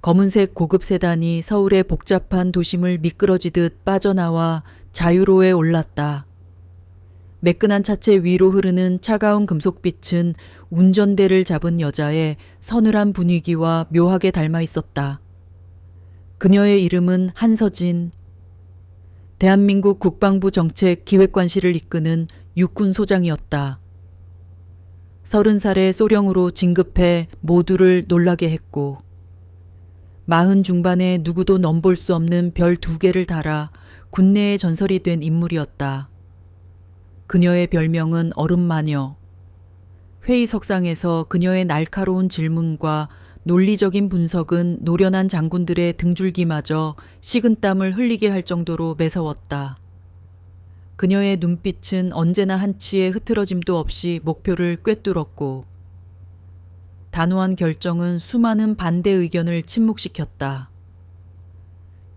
검은색 고급 세단이 서울의 복잡한 도심을 미끄러지듯 빠져나와 자유로에 올랐다. 매끈한 차체 위로 흐르는 차가운 금속빛은 운전대를 잡은 여자의 서늘한 분위기와 묘하게 닮아 있었다. 그녀의 이름은 한서진. 대한민국 국방부 정책 기획관실을 이끄는 육군 소장이었다. 30살의 소령으로 진급해 모두를 놀라게 했고 40 중반에 누구도 넘볼 수 없는 별 2개를 달아 군내의 전설이 된 인물이었다. 그녀의 별명은 얼음마녀. 회의석상에서 그녀의 날카로운 질문과 논리적인 분석은 노련한 장군들의 등줄기마저 식은땀을 흘리게 할 정도로 매서웠다. 그녀의 눈빛은 언제나 한치의 흐트러짐도 없이 목표를 꿰뚫었고 단호한 결정은 수많은 반대 의견을 침묵시켰다.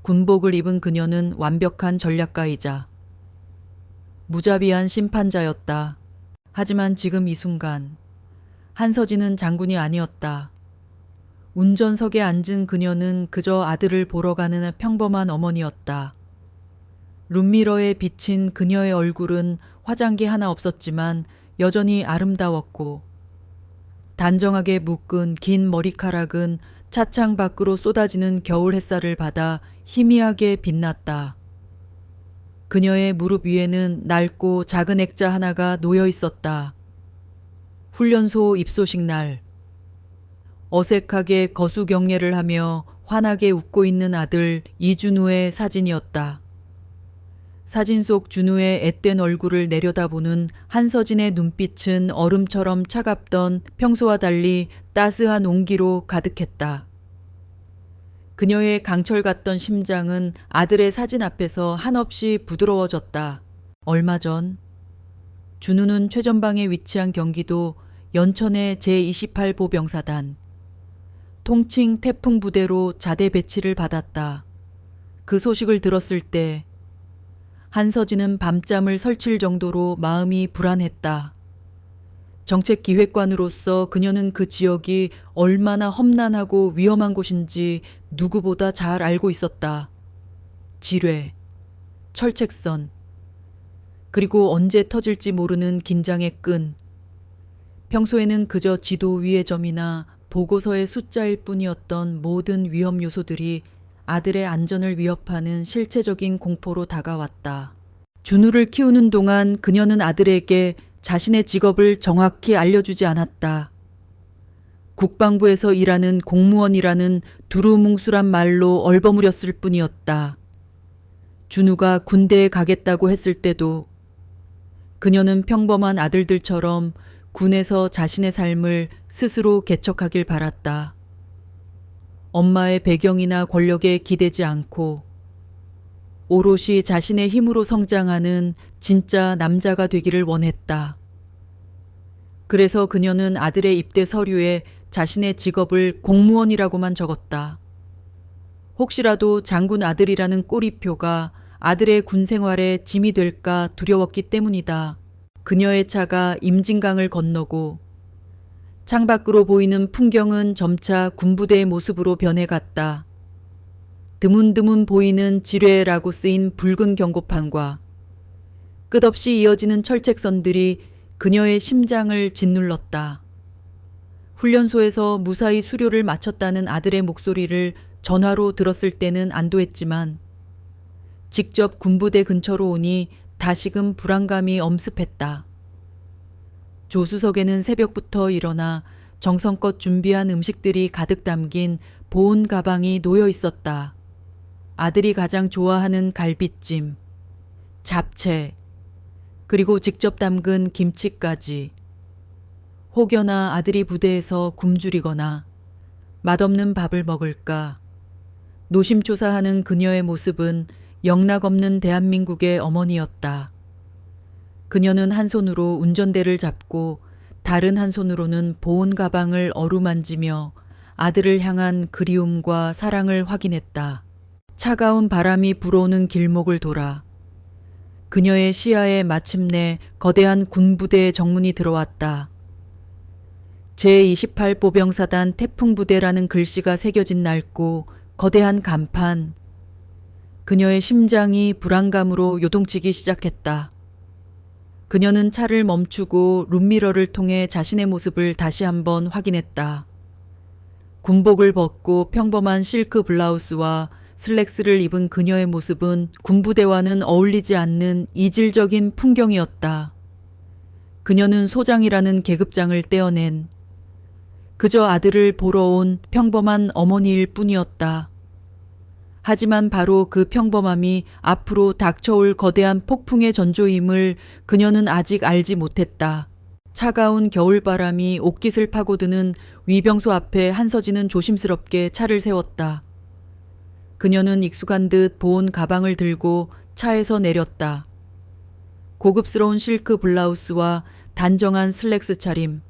군복을 입은 그녀는 완벽한 전략가이자 무자비한 심판자였다. 하지만 지금 이 순간 한서진은 장군이 아니었다. 운전석에 앉은 그녀는 그저 아들을 보러 가는 평범한 어머니였다. 룸미러에 비친 그녀의 얼굴은 화장기 하나 없었지만 여전히 아름다웠고 단정하게 묶은 긴 머리카락은 차창 밖으로 쏟아지는 겨울 햇살을 받아 희미하게 빛났다. 그녀의 무릎 위에는 낡고 작은 액자 하나가 놓여 있었다. 훈련소 입소식 날. 어색하게 거수경례를 하며 환하게 웃고 있는 아들 이준우의 사진이었다. 사진 속 준우의 앳된 얼굴을 내려다보는 한서진의 눈빛은 얼음처럼 차갑던 평소와 달리 따스한 온기로 가득했다. 그녀의 강철 같던 심장은 아들의 사진 앞에서 한없이 부드러워졌다. 얼마 전 준우는 최전방에 위치한 경기도 연천의 제28 보병사단 통칭 태풍 부대로 자대 배치를 받았다. 그 소식을 들었을 때 한서진은 밤잠을 설칠 정도로 마음이 불안했다. 정책기획관으로서 그녀는 그 지역이 얼마나 험난하고 위험한 곳인지 누구보다 잘 알고 있었다. 지뢰, 철책선, 그리고 언제 터질지 모르는 긴장의 끈. 평소에는 그저 지도 위의 점이나 보고서의 숫자일 뿐이었던 모든 위험 요소들이 아들의 안전을 위협하는 실체적인 공포로 다가왔다. 준우를 키우는 동안 그녀는 아들에게 자신의 직업을 정확히 알려주지 않았다. 국방부에서 일하는 공무원이라는 두루뭉술한 말로 얼버무렸을 뿐이었다. 준우가 군대에 가겠다고 했을 때도 그녀는 평범한 아들들처럼 군에서 자신의 삶을 스스로 개척하길 바랐다. 엄마의 배경이나 권력에 기대지 않고 오롯이 자신의 힘으로 성장하는 진짜 남자가 되기를 원했다. 그래서 그녀는 아들의 입대 서류에 자신의 직업을 공무원이라고만 적었다. 혹시라도 장군 아들이라는 꼬리표가 아들의 군 생활에 짐이 될까 두려웠기 때문이다. 그녀의 차가 임진강을 건너고 창밖으로 보이는 풍경은 점차 군부대의 모습으로 변해갔다. 드문드문 보이는 지뢰라고 쓰인 붉은 경고판과 끝없이 이어지는 철책선들이 그녀의 심장을 짓눌렀다. 훈련소에서 무사히 수료를 마쳤다는 아들의 목소리를 전화로 들었을 때는 안도했지만 직접 군부대 근처로 오니 다시금 불안감이 엄습했다. 조수석에는 새벽부터 일어나 정성껏 준비한 음식들이 가득 담긴 보온 가방이 놓여 있었다. 아들이 가장 좋아하는 갈비찜, 잡채, 그리고 직접 담근 김치까지. 혹여나 아들이 부대에서 굶주리거나 맛없는 밥을 먹을까. 노심초사하는 그녀의 모습은 영락없는 대한민국의 어머니였다. 그녀는 한 손으로 운전대를 잡고 다른 한 손으로는 보온 가방을 어루만지며 아들을 향한 그리움과 사랑을 확인했다. 차가운 바람이 불어오는 길목을 돌아 그녀의 시야에 마침내 거대한 군부대의 정문이 들어왔다. 제28 보병사단 태풍부대라는 글씨가 새겨진 낡고 거대한 간판. 그녀의 심장이 불안감으로 요동치기 시작했다. 그녀는 차를 멈추고 룸미러를 통해 자신의 모습을 다시 한번 확인했다. 군복을 벗고 평범한 실크 블라우스와 슬랙스를 입은 그녀의 모습은 군부대와는 어울리지 않는 이질적인 풍경이었다. 그녀는 소장이라는 계급장을 떼어낸 그저 아들을 보러 온 평범한 어머니일 뿐이었다. 하지만 바로 그 평범함이 앞으로 닥쳐올 거대한 폭풍의 전조임을 그녀는 아직 알지 못했다. 차가운 겨울바람이 옷깃을 파고드는 위병소 앞에 한서진은 조심스럽게 차를 세웠다. 그녀는 익숙한 듯 보온 가방을 들고 차에서 내렸다. 고급스러운 실크 블라우스와 단정한 슬랙스 차림,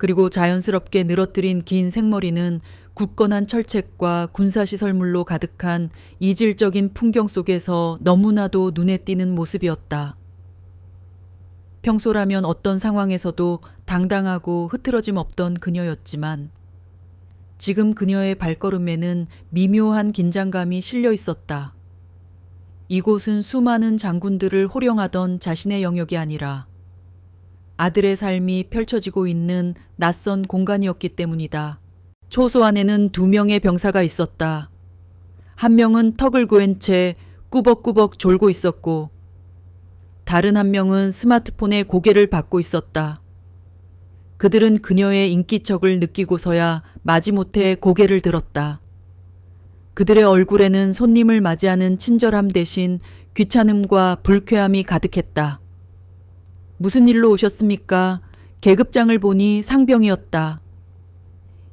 그리고 자연스럽게 늘어뜨린 긴 생머리는 굳건한 철책과 군사시설물로 가득한 이질적인 풍경 속에서 너무나도 눈에 띄는 모습이었다. 평소라면 어떤 상황에서도 당당하고 흐트러짐 없던 그녀였지만 지금 그녀의 발걸음에는 미묘한 긴장감이 실려 있었다. 이곳은 수많은 장군들을 호령하던 자신의 영역이 아니라 아들의 삶이 펼쳐지고 있는 낯선 공간이었기 때문이다. 초소 안에는 2명의 병사가 있었다. 한 명은 턱을 고엔 채 꾸벅꾸벅 졸고 있었고 다른 한 명은 스마트폰에 고개를 받고 있었다. 그들은 그녀의 인기척을 느끼고서야 마지못해 고개를 들었다. 그들의 얼굴에는 손님을 맞이하는 친절함 대신 귀찮음과 불쾌함이 가득했다. 무슨 일로 오셨습니까? 계급장을 보니 상병이었다.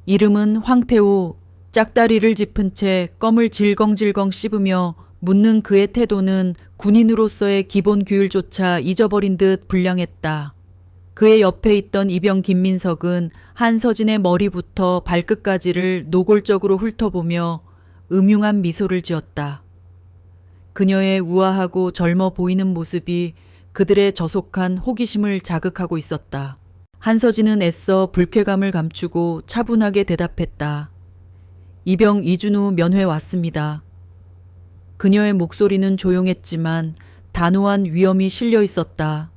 이름은 황태호. 짝다리를 짚은 채 껌을 질겅질겅 씹으며 묻는 그의 태도는 군인으로서의 기본 규율조차 잊어버린 듯 불량했다. 그의 옆에 있던 이병 김민석은 한서진의 머리부터 발끝까지를 노골적으로 훑어보며 음흉한 미소를 지었다. 그녀의 우아하고 젊어 보이는 모습이 그들의 저속한 호기심을 자극하고 있었다. 한서진은 애써 불쾌감을 감추고 차분하게 대답했다. 이병 이준우 면회 왔습니다. 그녀의 목소리는 조용했지만 단호한 위엄이 실려 있었다.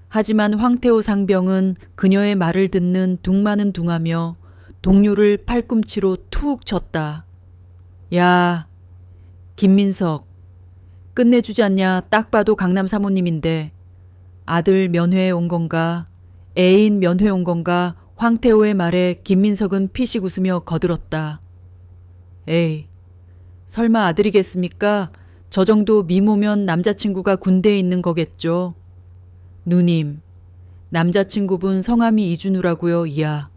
하지만 황태호 상병은 그녀의 말을 듣는 둥마는 둥하며 동료를 팔꿈치로 툭 쳤다. 야, 김민석. 끝내주지 않냐. 딱 봐도 강남 사모님인데 아들 면회에 온 건가 애인 면회 온 건가. 황태호의 말에 김민석은 피식 웃으며 거들었다. 에이, 설마 아들이겠습니까? 저 정도 미모면 남자친구가 군대에 있는 거겠죠. 누님, 남자친구분 성함이 이준우라고요. 이야.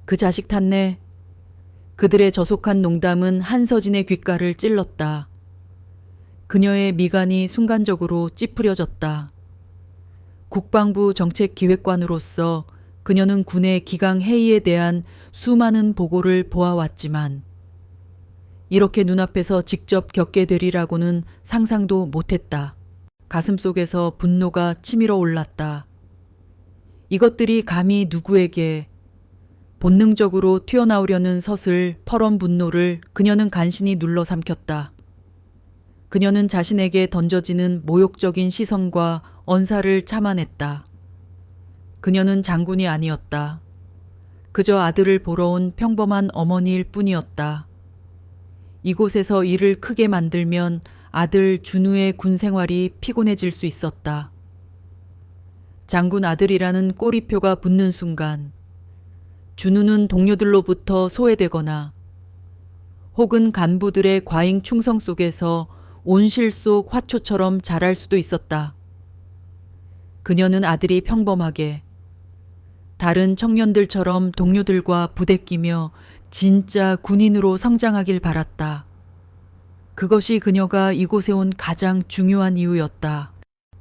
그 자식 탔네. 그들의 저속한 농담은 한서진의 귓가를 찔렀다. 그녀의 미간이 순간적으로 찌푸려졌다. 국방부 정책기획관으로서 그녀는 군의 기강 회의에 대한 수많은 보고를 보아왔지만 이렇게 눈앞에서 직접 겪게 되리라고는 상상도 못했다. 가슴속에서 분노가 치밀어 올랐다. 이것들이 감히 누구에게 본능적으로 튀어나오려는 서슬 퍼런 분노를 그녀는 간신히 눌러 삼켰다. 그녀는 자신에게 던져지는 모욕적인 시선과 언사를 참아냈다. 그녀는 장군이 아니었다. 그저 아들을 보러 온 평범한 어머니일 뿐이었다. 이곳에서 일을 크게 만들면 아들 준우의 군 생활이 피곤해질 수 있었다. 장군 아들이라는 꼬리표가 붙는 순간 준우는 동료들로부터 소외되거나 혹은 간부들의 과잉 충성 속에서 온실 속 화초처럼 자랄 수도 있었다. 그녀는 아들이 평범하게 다른 청년들처럼 동료들과 부대끼며 진짜 군인으로 성장하길 바랐다. 그것이 그녀가 이곳에 온 가장 중요한 이유였다.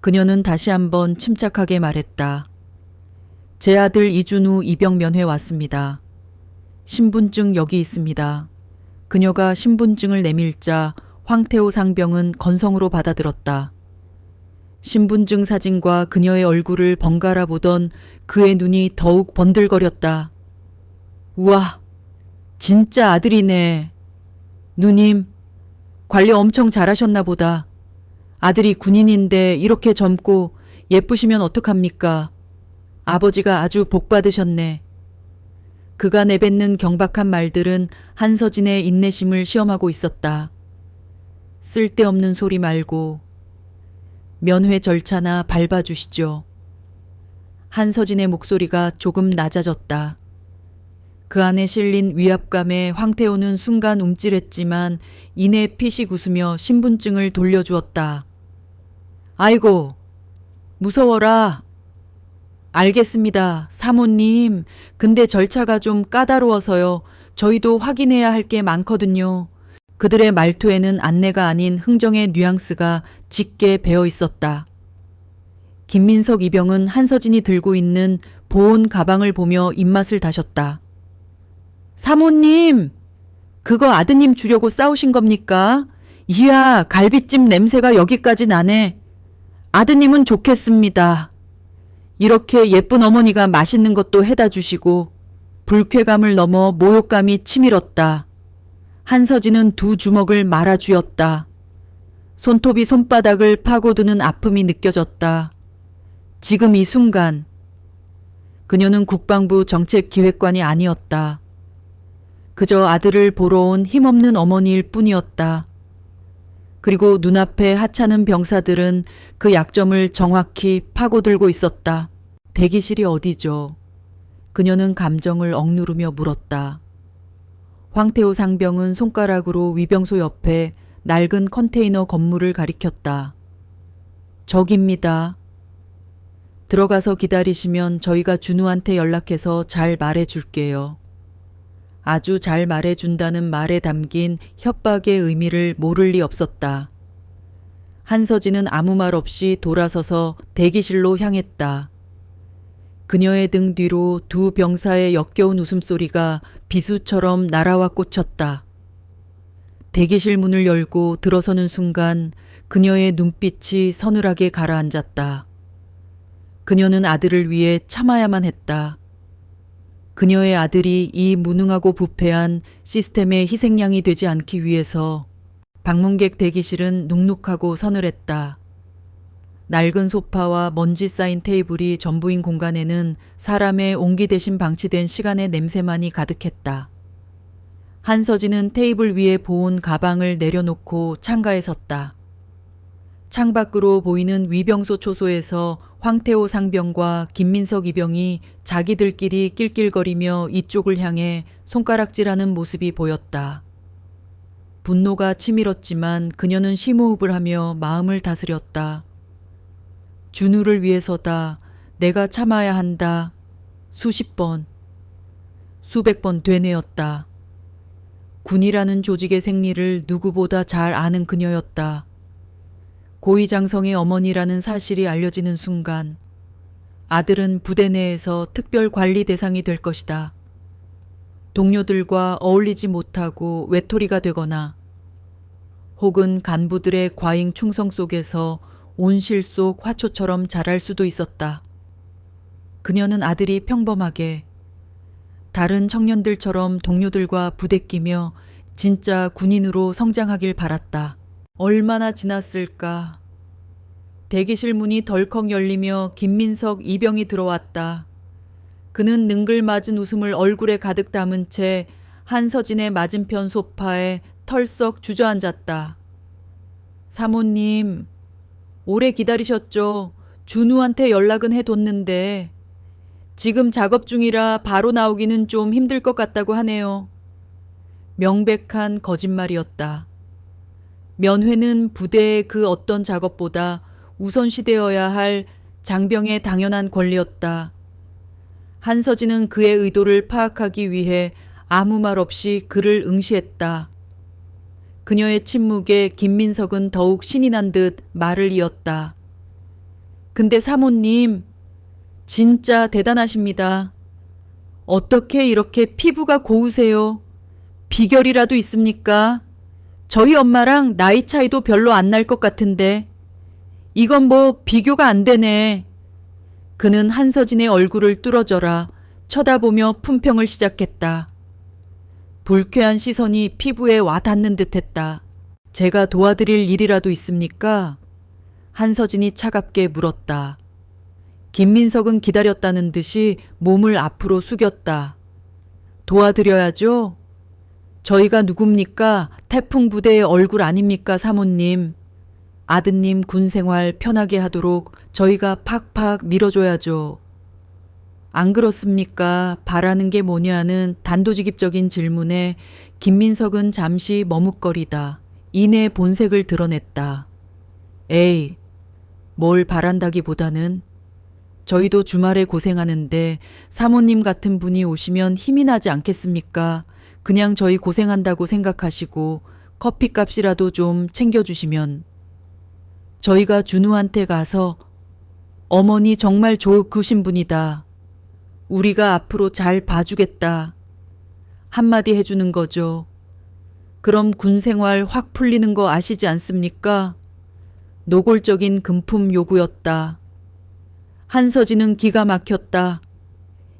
그녀는 다시 한번 침착하게 말했다. 제 아들 이준우 입영 면회 왔습니다. 신분증 여기 있습니다. 그녀가 신분증을 내밀자 황태호 상병은 건성으로 받아들었다. 신분증 사진과 그녀의 얼굴을 번갈아 보던 그의 눈이 더욱 번들거렸다. 우와, 진짜 아들이네. 누님, 관리 엄청 잘하셨나 보다. 아들이 군인인데 이렇게 젊고 예쁘시면 어떡합니까? 아버지가 아주 복 받으셨네. 그가 내뱉는 경박한 말들은 한서진의 인내심을 시험하고 있었다. 쓸데없는 소리 말고 면회 절차나 밟아주시죠. 한서진의 목소리가 조금 낮아졌다. 그 안에 실린 위압감에 황태호는 순간 움찔했지만 이내 피식 웃으며 신분증을 돌려주었다. 아이고, 무서워라. 알겠습니다. 사모님, 근데 절차가 좀 까다로워서요. 저희도 확인해야 할 게 많거든요. 그들의 말투에는 안내가 아닌 흥정의 뉘앙스가 짙게 배어 있었다. 김민석 이병은 한서진이 들고 있는 보온 가방을 보며 입맛을 다셨다. 사모님, 그거 아드님 주려고 싸우신 겁니까? 이야, 갈비찜 냄새가 여기까지 나네. 아드님은 좋겠습니다. 이렇게 예쁜 어머니가 맛있는 것도 해다 주시고 불쾌감을 넘어 모욕감이 치밀었다. 한서진은 두 주먹을 말아쥐었다. 손톱이 손바닥을 파고드는 아픔이 느껴졌다. 지금 이 순간 그녀는 국방부 정책기획관이 아니었다. 그저 아들을 보러 온 힘없는 어머니일 뿐이었다. 그리고 눈앞에 하찮은 병사들은 그 약점을 정확히 파고들고 있었다. 대기실이 어디죠? 그녀는 감정을 억누르며 물었다. 황태호 상병은 손가락으로 위병소 옆에 낡은 컨테이너 건물을 가리켰다. 저깁니다. 들어가서 기다리시면 저희가 준우한테 연락해서 잘 말해줄게요. 아주 잘 말해준다는 말에 담긴 협박의 의미를 모를 리 없었다. 한서진은 아무 말 없이 돌아서서 대기실로 향했다. 그녀의 등 뒤로 두 병사의 역겨운 웃음소리가 비수처럼 날아와 꽂혔다. 대기실 문을 열고 들어서는 순간 그녀의 눈빛이 서늘하게 가라앉았다. 그녀는 아들을 위해 참아야만 했다. 그녀의 아들이 이 무능하고 부패한 시스템의 희생양이 되지 않기 위해서 방문객 대기실은 눅눅하고 서늘했다. 낡은 소파와 먼지 쌓인 테이블이 전부인 공간에는 사람의 온기 대신 방치된 시간의 냄새만이 가득했다. 한서진은 테이블 위에 보온 가방을 내려놓고 창가에 섰다. 창밖으로 보이는 위병소 초소에서 황태호 상병과 김민석 이병이 자기들끼리 낄낄거리며 이쪽을 향해 손가락질하는 모습이 보였다. 분노가 치밀었지만 그녀는 심호흡을 하며 마음을 다스렸다. 준우를 위해서다. 내가 참아야 한다. 수십 번, 수백 번 되뇌었다. 군이라는 조직의 생리를 누구보다 잘 아는 그녀였다. 고위장성의 어머니라는 사실이 알려지는 순간 아들은 부대 내에서 특별 관리 대상이 될 것이다. 동료들과 어울리지 못하고 외톨이가 되거나 혹은 간부들의 과잉 충성 속에서 온실 속 화초처럼 자랄 수도 있었다. 그녀는 아들이 평범하게 다른 청년들처럼 동료들과 부대끼며 진짜 군인으로 성장하길 바랐다. 얼마나 지났을까. 대기실 문이 덜컥 열리며 김민석 이병이 들어왔다. 그는 능글맞은 웃음을 얼굴에 가득 담은 채 한서진의 맞은편 소파에 털썩 주저앉았다. 사모님, 오래 기다리셨죠? 준우한테 연락은 해뒀는데 지금 작업 중이라 바로 나오기는 좀 힘들 것 같다고 하네요. 명백한 거짓말이었다. 면회는 부대의 그 어떤 작업보다 우선시되어야 할 장병의 당연한 권리였다. 한서진은 그의 의도를 파악하기 위해 아무 말 없이 그를 응시했다. 그녀의 침묵에 김민석은 더욱 신이 난 듯 말을 이었다. 근데 사모님, 진짜 대단하십니다. 어떻게 이렇게 피부가 고우세요? 비결이라도 있습니까? 저희 엄마랑 나이 차이도 별로 안 날 것 같은데 이건 뭐 비교가 안 되네. 그는 한서진의 얼굴을 뚫어져라 쳐다보며 품평을 시작했다. 불쾌한 시선이 피부에 와 닿는 듯했다. 제가 도와드릴 일이라도 있습니까? 한서진이 차갑게 물었다. 김민석은 기다렸다는 듯이 몸을 앞으로 숙였다. 도와드려야죠. 저희가 누굽니까? 태풍 부대의 얼굴 아닙니까, 사모님. 아드님 군 생활 편하게 하도록 저희가 팍팍 밀어줘야죠. 안 그렇습니까? 바라는 게 뭐냐는 단도직입적인 질문에 김민석은 잠시 머뭇거리다 이내 본색을 드러냈다. 에이, 뭘 바란다기보다는 저희도 주말에 고생하는데 사모님 같은 분이 오시면 힘이 나지 않겠습니까? 그냥 저희 고생한다고 생각하시고 커피값이라도 좀 챙겨주시면. 저희가 준우한테 가서 어머니 정말 좋으신 분이다. 우리가 앞으로 잘 봐주겠다. 한마디 해주는 거죠. 그럼 군 생활 확 풀리는 거 아시지 않습니까? 노골적인 금품 요구였다. 한서진은 기가 막혔다.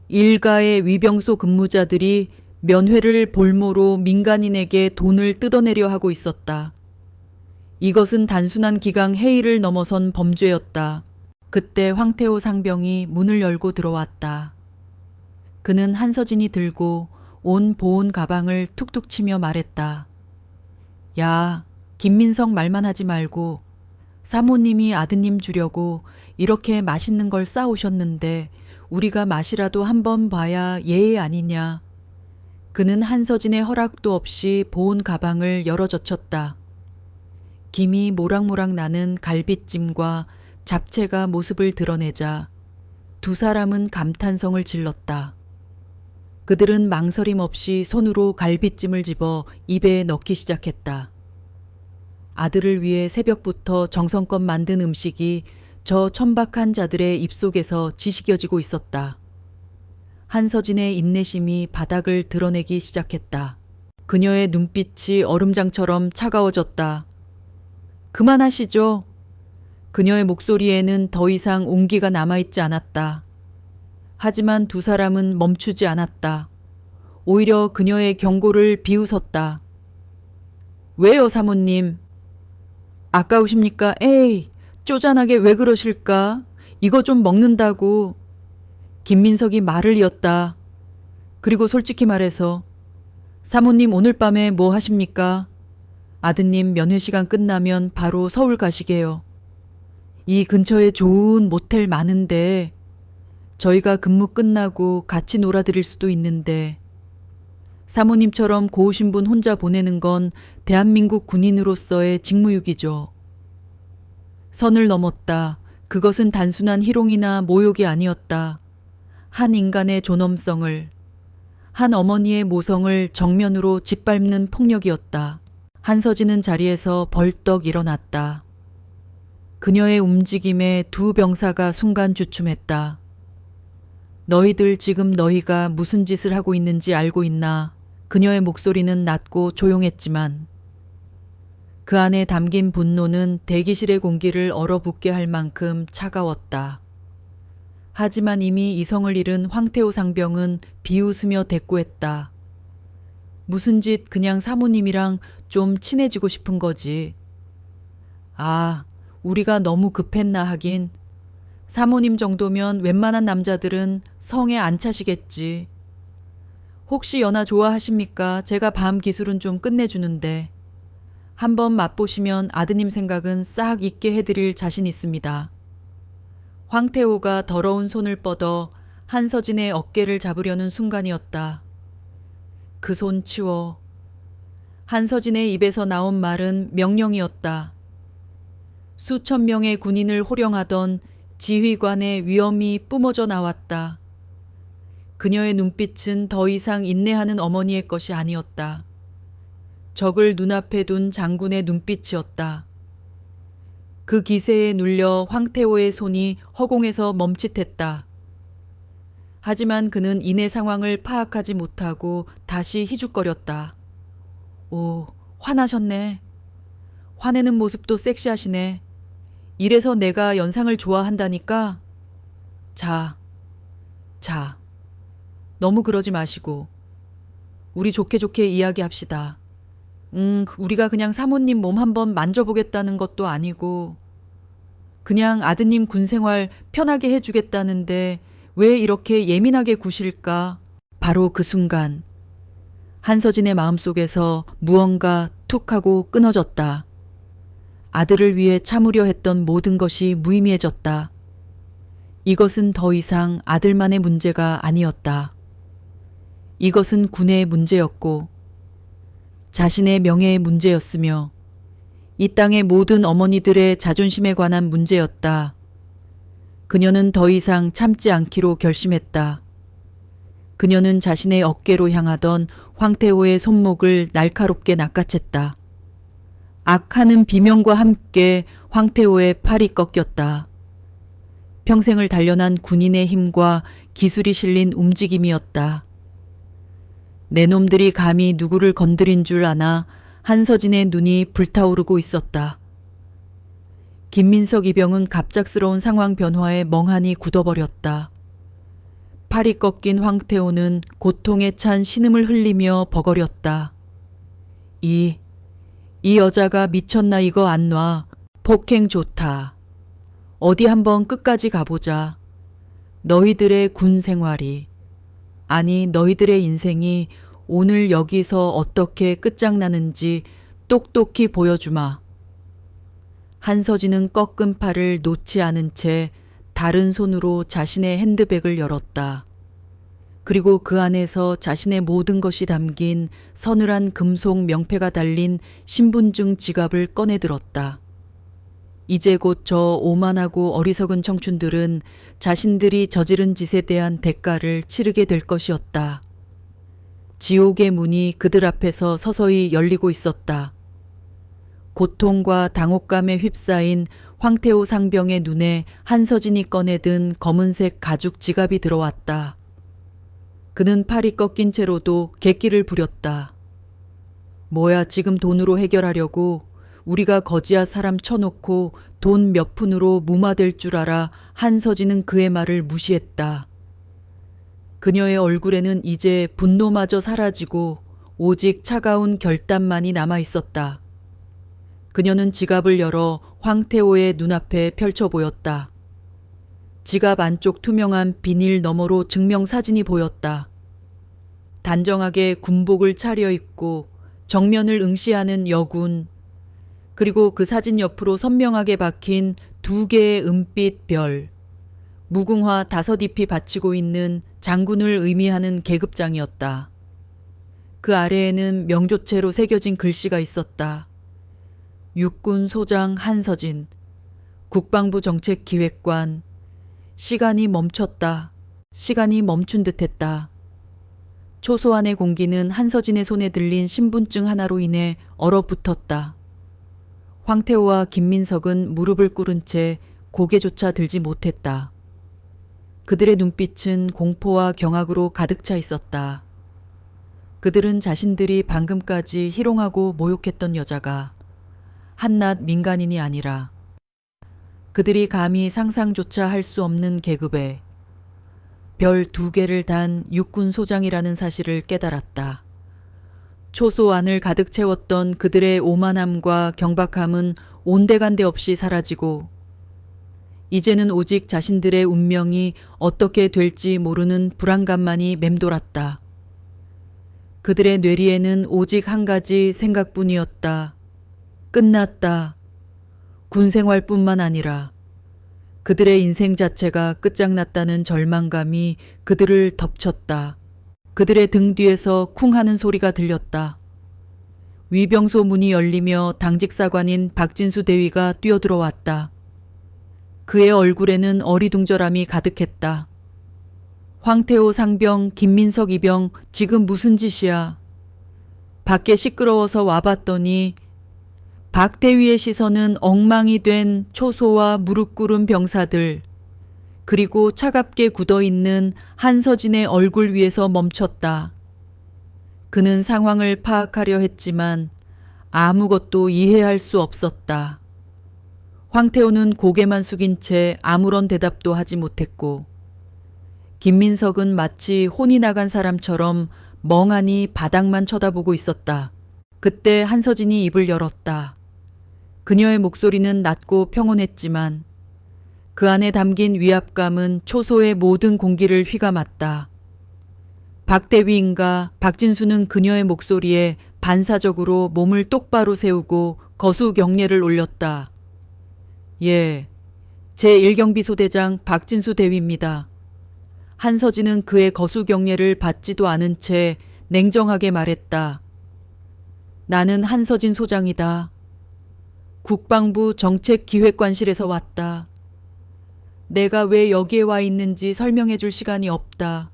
일가의 위병소 근무자들이 면회를 볼모로 민간인에게 돈을 뜯어내려 하고 있었다. 이것은 단순한 기강 해이를 넘어선 범죄였다. 그때 황태호 상병이 문을 열고 들어왔다. 그는 한서진이 들고 온 보온 가방을 툭툭 치며 말했다. 야, 김민석 말만 하지 말고 사모님이 아드님 주려고 이렇게 맛있는 걸 싸오셨는데 우리가 맛이라도 한번 봐야 예의 아니냐. 그는 한서진의 허락도 없이 보온 가방을 열어젖혔다. 김이 모락모락 나는 갈비찜과 잡채가 모습을 드러내자 두 사람은 감탄성을 질렀다. 그들은 망설임 없이 손으로 갈비찜을 집어 입에 넣기 시작했다. 아들을 위해 새벽부터 정성껏 만든 음식이 저 천박한 자들의 입속에서 지식여지고 있었다. 한서진의 인내심이 바닥을 드러내기 시작했다. 그녀의 눈빛이 얼음장처럼 차가워졌다. 그만하시죠. 그녀의 목소리에는 더 이상 온기가 남아있지 않았다. 하지만 두 사람은 멈추지 않았다. 오히려 그녀의 경고를 비웃었다. 왜요, 사모님? 아까우십니까? 에이, 쪼잔하게 왜 그러실까? 이거 좀 먹는다고. 김민석이 말을 이었다. 그리고 솔직히 말해서 사모님 오늘 밤에 뭐 하십니까? 아드님 면회 시간 끝나면 바로 서울 가시게요. 이 근처에 좋은 모텔 많은데 저희가 근무 끝나고 같이 놀아드릴 수도 있는데 사모님처럼 고우신 분 혼자 보내는 건 대한민국 군인으로서의 직무유기죠. 선을 넘었다. 그것은 단순한 희롱이나 모욕이 아니었다. 한 인간의 존엄성을, 한 어머니의 모성을 정면으로 짓밟는 폭력이었다. 한서진은 자리에서 벌떡 일어났다. 그녀의 움직임에 두 병사가 순간 주춤했다. 너희들 지금 너희가 무슨 짓을 하고 있는지 알고 있나? 그녀의 목소리는 낮고 조용했지만 그 안에 담긴 분노는 대기실의 공기를 얼어붙게 할 만큼 차가웠다. 하지만 이미 이성을 잃은 황태호 상병은 비웃으며 대꾸했다. 무슨 짓 그냥 사모님이랑 좀 친해지고 싶은 거지. 아, 우리가 너무 급했나 하긴. 사모님 정도면 웬만한 남자들은 성에 안 차시겠지. 혹시 연하 좋아하십니까? 제가 밤 기술은 좀 끝내주는데. 한번 맛보시면 아드님 생각은 싹 잊게 해드릴 자신 있습니다. 황태호가 더러운 손을 뻗어 한서진의 어깨를 잡으려는 순간이었다. 그 손 치워. 한서진의 입에서 나온 말은 명령이었다. 수천 명의 군인을 호령하던 지휘관의 위엄이 뿜어져 나왔다. 그녀의 눈빛은 더 이상 인내하는 어머니의 것이 아니었다. 적을 눈앞에 둔 장군의 눈빛이었다. 그 기세에 눌려 황태호의 손이 허공에서 멈칫했다. 하지만 그는 이내 상황을 파악하지 못하고 다시 희죽거렸다. 오, 화나셨네. 화내는 모습도 섹시하시네. 이래서 내가 연상을 좋아한다니까? 자, 자, 너무 그러지 마시고 우리 좋게 좋게 이야기합시다. 우리가 그냥 사모님 몸 한번 만져보겠다는 것도 아니고 그냥 아드님 군 생활 편하게 해주겠다는데 왜 이렇게 예민하게 구실까? 바로 그 순간 한서진의 마음속에서 무언가 툭 하고 끊어졌다. 아들을 위해 참으려 했던 모든 것이 무의미해졌다. 이것은 더 이상 아들만의 문제가 아니었다. 이것은 군의 문제였고 자신의 명예의 문제였으며 이 땅의 모든 어머니들의 자존심에 관한 문제였다. 그녀는 더 이상 참지 않기로 결심했다. 그녀는 자신의 어깨로 향하던 황태호의 손목을 날카롭게 낚아챘다. 악하는 비명과 함께 황태호의 팔이 꺾였다. 평생을 단련한 군인의 힘과 기술이 실린 움직임이었다. 내 놈들이 감히 누구를 건드린 줄 아나 한서진의 눈이 불타오르고 있었다. 김민석 이병은 갑작스러운 상황 변화에 멍하니 굳어버렸다. 팔이 꺾인 황태호는 고통에 찬 신음을 흘리며 버거렸다. 이 여자가 미쳤나 이거 안 놔. 폭행 좋다. 어디 한번 끝까지 가보자. 너희들의 군 생활이, 아니 너희들의 인생이 오늘 여기서 어떻게 끝장나는지 똑똑히 보여주마. 한서진은 꺾은 팔을 놓지 않은 채 다른 손으로 자신의 핸드백을 열었다. 그리고 그 안에서 자신의 모든 것이 담긴 서늘한 금속 명패가 달린 신분증 지갑을 꺼내들었다. 이제 곧 저 오만하고 어리석은 청춘들은 자신들이 저지른 짓에 대한 대가를 치르게 될 것이었다. 지옥의 문이 그들 앞에서 서서히 열리고 있었다. 고통과 당혹감에 휩싸인 황태호 상병의 눈에 한서진이 꺼내든 검은색 가죽 지갑이 들어왔다. 그는 팔이 꺾인 채로도 객기를 부렸다. 뭐야 지금 돈으로 해결하려고 우리가 거지야 사람 쳐놓고 돈 몇 푼으로 무마될 줄 알아. 한서진은 그의 말을 무시했다. 그녀의 얼굴에는 이제 분노마저 사라지고 오직 차가운 결단만이 남아 있었다. 그녀는 지갑을 열어 황태호의 눈앞에 펼쳐 보였다. 지갑 안쪽 투명한 비닐 너머로 증명사진이 보였다. 단정하게 군복을 차려입고 정면을 응시하는 여군, 그리고 그 사진 옆으로 선명하게 박힌 2개의 은빛 별, 무궁화 5잎이 받치고 있는 장군을 의미하는 계급장이었다. 그 아래에는 명조체로 새겨진 글씨가 있었다. 육군 소장 한서진, 국방부 정책기획관. 시간이 멈췄다. 시간이 멈춘 듯했다. 초소한의 공기는 한서진의 손에 들린 신분증 하나로 인해 얼어붙었다. 황태호와 김민석은 무릎을 꿇은 채 고개조차 들지 못했다. 그들의 눈빛은 공포와 경악으로 가득 차 있었다. 그들은 자신들이 방금까지 희롱하고 모욕했던 여자가 한낱 민간인이 아니라 그들이 감히 상상조차 할 수 없는 계급에 별 2개를 단 육군 소장이라는 사실을 깨달았다. 초소 안을 가득 채웠던 그들의 오만함과 경박함은 온데간데 없이 사라지고 이제는 오직 자신들의 운명이 어떻게 될지 모르는 불안감만이 맴돌았다. 그들의 뇌리에는 오직 한 가지 생각뿐이었다. 끝났다. 군생활뿐만 아니라 그들의 인생 자체가 끝장났다는 절망감이 그들을 덮쳤다. 그들의 등 뒤에서 쿵 하는 소리가 들렸다. 위병소 문이 열리며 당직사관인 박진수 대위가 뛰어들어왔다. 그의 얼굴에는 어리둥절함이 가득했다. 황태호 상병, 김민석 이병, 지금 무슨 짓이야? 밖에 시끄러워서 와봤더니 박 대위의 시선은 엉망이 된 초소와 무릎 꿇은 병사들, 그리고 차갑게 굳어있는 한서진의 얼굴 위에서 멈췄다. 그는 상황을 파악하려 했지만 아무것도 이해할 수 없었다. 황태호는 고개만 숙인 채 아무런 대답도 하지 못했고 김민석은 마치 혼이 나간 사람처럼 멍하니 바닥만 쳐다보고 있었다. 그때 한서진이 입을 열었다. 그녀의 목소리는 낮고 평온했지만 그 안에 담긴 위압감은 초소의 모든 공기를 휘감았다. 박대위인가 박진수는 그녀의 목소리에 반사적으로 몸을 똑바로 세우고 거수경례를 올렸다. 예, 제1경비소대장 박진수 대위입니다. 한서진은 그의 거수경례를 받지도 않은 채 냉정하게 말했다. 나는 한서진 소장이다. 국방부 정책기획관실에서 왔다. 내가 왜 여기에 와 있는지 설명해 줄 시간이 없다.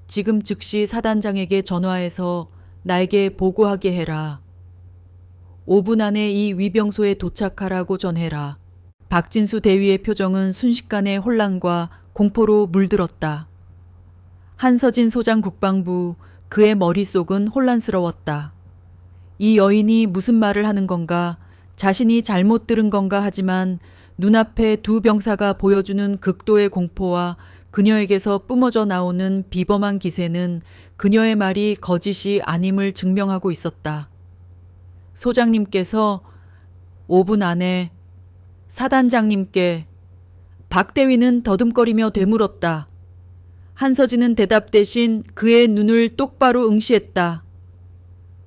지금 즉시 사단장에게 전화해서 나에게 보고하게 해라. 5분 안에 이 위병소에 도착하라고 전해라. 박진수 대위의 표정은 순식간에 혼란과 공포로 물들었다. 한서진 소장 국방부, 그의 머릿속은 혼란스러웠다. 이 여인이 무슨 말을 하는 건가, 자신이 잘못 들은 건가 하지만 눈앞에 두 병사가 보여주는 극도의 공포와 그녀에게서 뿜어져 나오는 비범한 기세는 그녀의 말이 거짓이 아님을 증명하고 있었다. 소장님께서 5분 안에 사단장님께 박대위는 더듬거리며 되물었다. 한서진은 대답 대신 그의 눈을 똑바로 응시했다.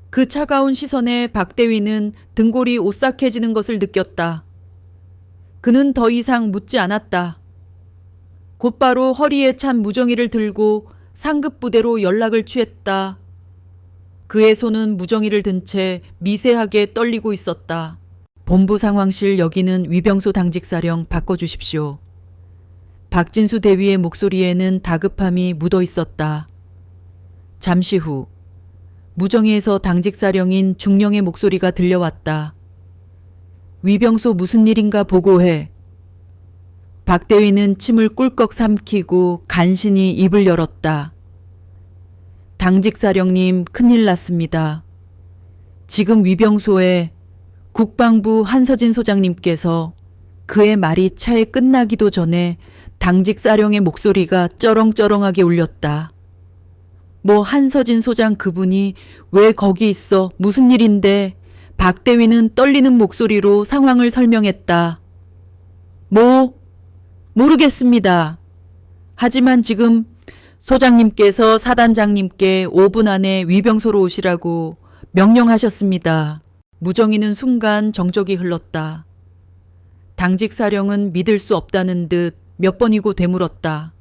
그 차가운 시선에 박대위는 등골이 오싹해지는 것을 느꼈다. 그는 더 이상 묻지 않았다. 곧바로 허리에 찬 무정이를 들고 상급 부대로 연락을 취했다. 그의 손은 무정이를 든 채 미세하게 떨리고 있었다. 본부 상황실 여기는 위병소 당직사령 바꿔주십시오. 박진수 대위의 목소리에는 다급함이 묻어 있었다. 잠시 후 무정이에서 당직사령인 중령의 목소리가 들려왔다. 위병소 무슨 일인가 보고해. 박대위는 침을 꿀꺽 삼키고 간신히 입을 열었다. 당직사령님, 큰일 났습니다. 지금 위병소에 국방부 한서진 소장님께서 그의 말이 차에 끝나기도 전에 당직사령의 목소리가 쩌렁쩌렁하게 울렸다. 뭐 한서진 소장 그분이 왜 거기 있어? 무슨 일인데? 박대위는 떨리는 목소리로 상황을 설명했다. 모르겠습니다. 하지만 지금 소장님께서 사단장님께 5분 안에 위병소로 오시라고 명령하셨습니다. 무정이는 순간 정적이 흘렀다. 당직사령은 믿을 수 없다는 듯 몇 번이고 되물었다.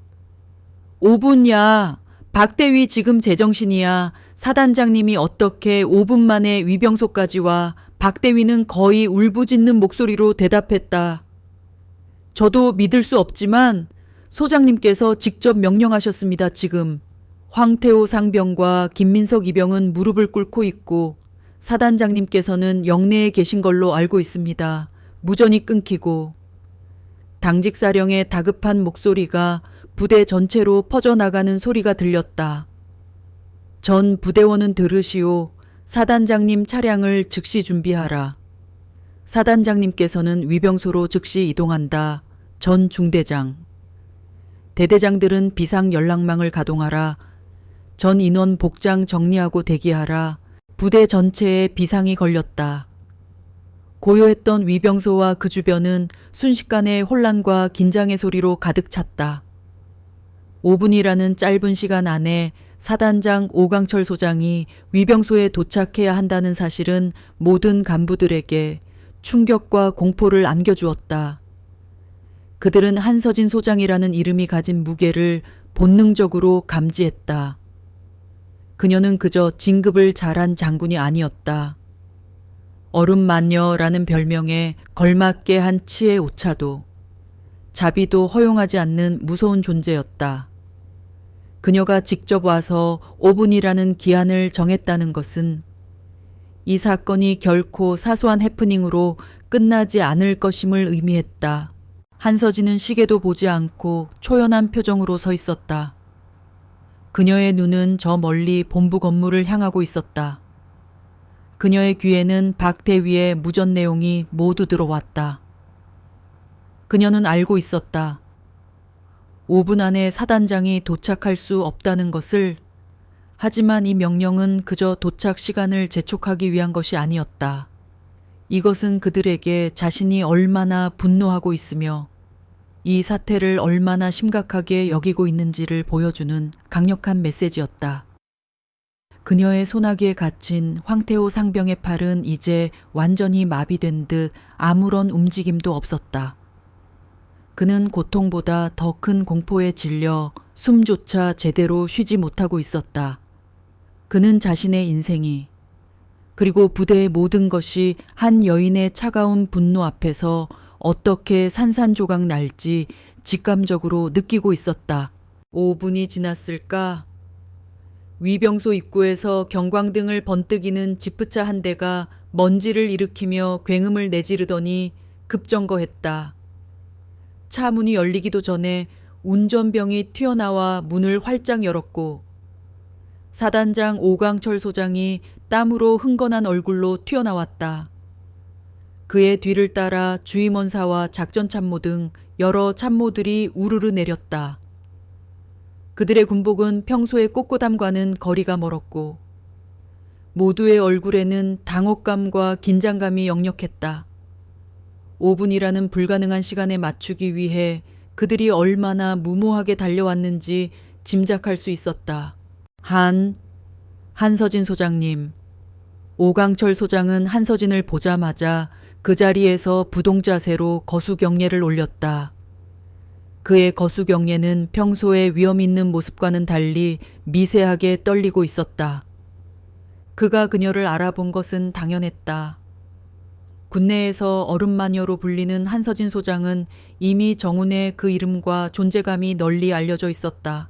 5분이야. 박대위 지금 제정신이야. 사단장님이 어떻게 5분 만에 위병소까지 와. 박대위는 거의 울부짖는 목소리로 대답했다. 저도 믿을 수 없지만 소장님께서 직접 명령하셨습니다. 지금. 황태호 상병과 김민석 이병은 무릎을 꿇고 있고 사단장님께서는 영내에 계신 걸로 알고 있습니다. 무전이 끊기고 당직사령의 다급한 목소리가 부대 전체로 퍼져나가는 소리가 들렸다. 전 부대원은 들으시오. 사단장님 차량을 즉시 준비하라. 사단장님께서는 위병소로 즉시 이동한다. 전 중대장. 대대장들은 비상 연락망을 가동하라. 전 인원 복장 정리하고 대기하라. 부대 전체에 비상이 걸렸다. 고요했던 위병소와 그 주변은 순식간에 혼란과 긴장의 소리로 가득 찼다. 5분이라는 짧은 시간 안에 사단장 오강철 소장이 위병소에 도착해야 한다는 사실은 모든 간부들에게 충격과 공포를 안겨주었다. 그들은 한서진 소장이라는 이름이 가진 무게를 본능적으로 감지했다. 그녀는 그저 진급을 잘한 장군이 아니었다. 얼음마녀라는 별명에 걸맞게 한 치의 오차도, 자비도 허용하지 않는 무서운 존재였다. 그녀가 직접 와서 5분이라는 기한을 정했다는 것은 이 사건이 결코 사소한 해프닝으로 끝나지 않을 것임을 의미했다. 한서진은 시계도 보지 않고 초연한 표정으로 서 있었다. 그녀의 눈은 저 멀리 본부 건물을 향하고 있었다. 그녀의 귀에는 박대위의 무전 내용이 모두 들어왔다. 그녀는 알고 있었다. 5분 안에 사단장이 도착할 수 없다는 것을. 하지만 이 명령은 그저 도착 시간을 재촉하기 위한 것이 아니었다. 이것은 그들에게 자신이 얼마나 분노하고 있으며 이 사태를 얼마나 심각하게 여기고 있는지를 보여주는 강력한 메시지였다. 그녀의 소나기에 갇힌 황태호 상병의 팔은 이제 완전히 마비된 듯 아무런 움직임도 없었다. 그는 고통보다 더 큰 공포에 질려 숨조차 제대로 쉬지 못하고 있었다. 그는 자신의 인생이, 그리고 부대의 모든 것이 한 여인의 차가운 분노 앞에서 어떻게 산산조각 날지 직감적으로 느끼고 있었다. 5분이 지났을까? 위병소 입구에서 경광등을 번뜩이는 지프차 한 대가 먼지를 일으키며 굉음을 내지르더니 급정거했다. 차 문이 열리기도 전에 운전병이 튀어나와 문을 활짝 열었고 사단장 오강철 소장이 땀으로 흥건한 얼굴로 튀어나왔다. 그의 뒤를 따라 주임원사와 작전참모 등 여러 참모들이 우르르 내렸다. 그들의 군복은 평소의 꽃고담과는 거리가 멀었고 모두의 얼굴에는 당혹감과 긴장감이 역력했다. 5분이라는 불가능한 시간에 맞추기 위해 그들이 얼마나 무모하게 달려왔는지 짐작할 수 있었다. 한서진 소장님. 오강철 소장은 한서진을 보자마자 그 자리에서 부동자세로 거수경례를 올렸다. 그의 거수경례는 평소의 위험 있는 모습과는 달리 미세하게 떨리고 있었다. 그가 그녀를 알아본 것은 당연했다. 군내에서 얼음마녀로 불리는 한서진 소장은 이미 정운의 그 이름과 존재감이 널리 알려져 있었다.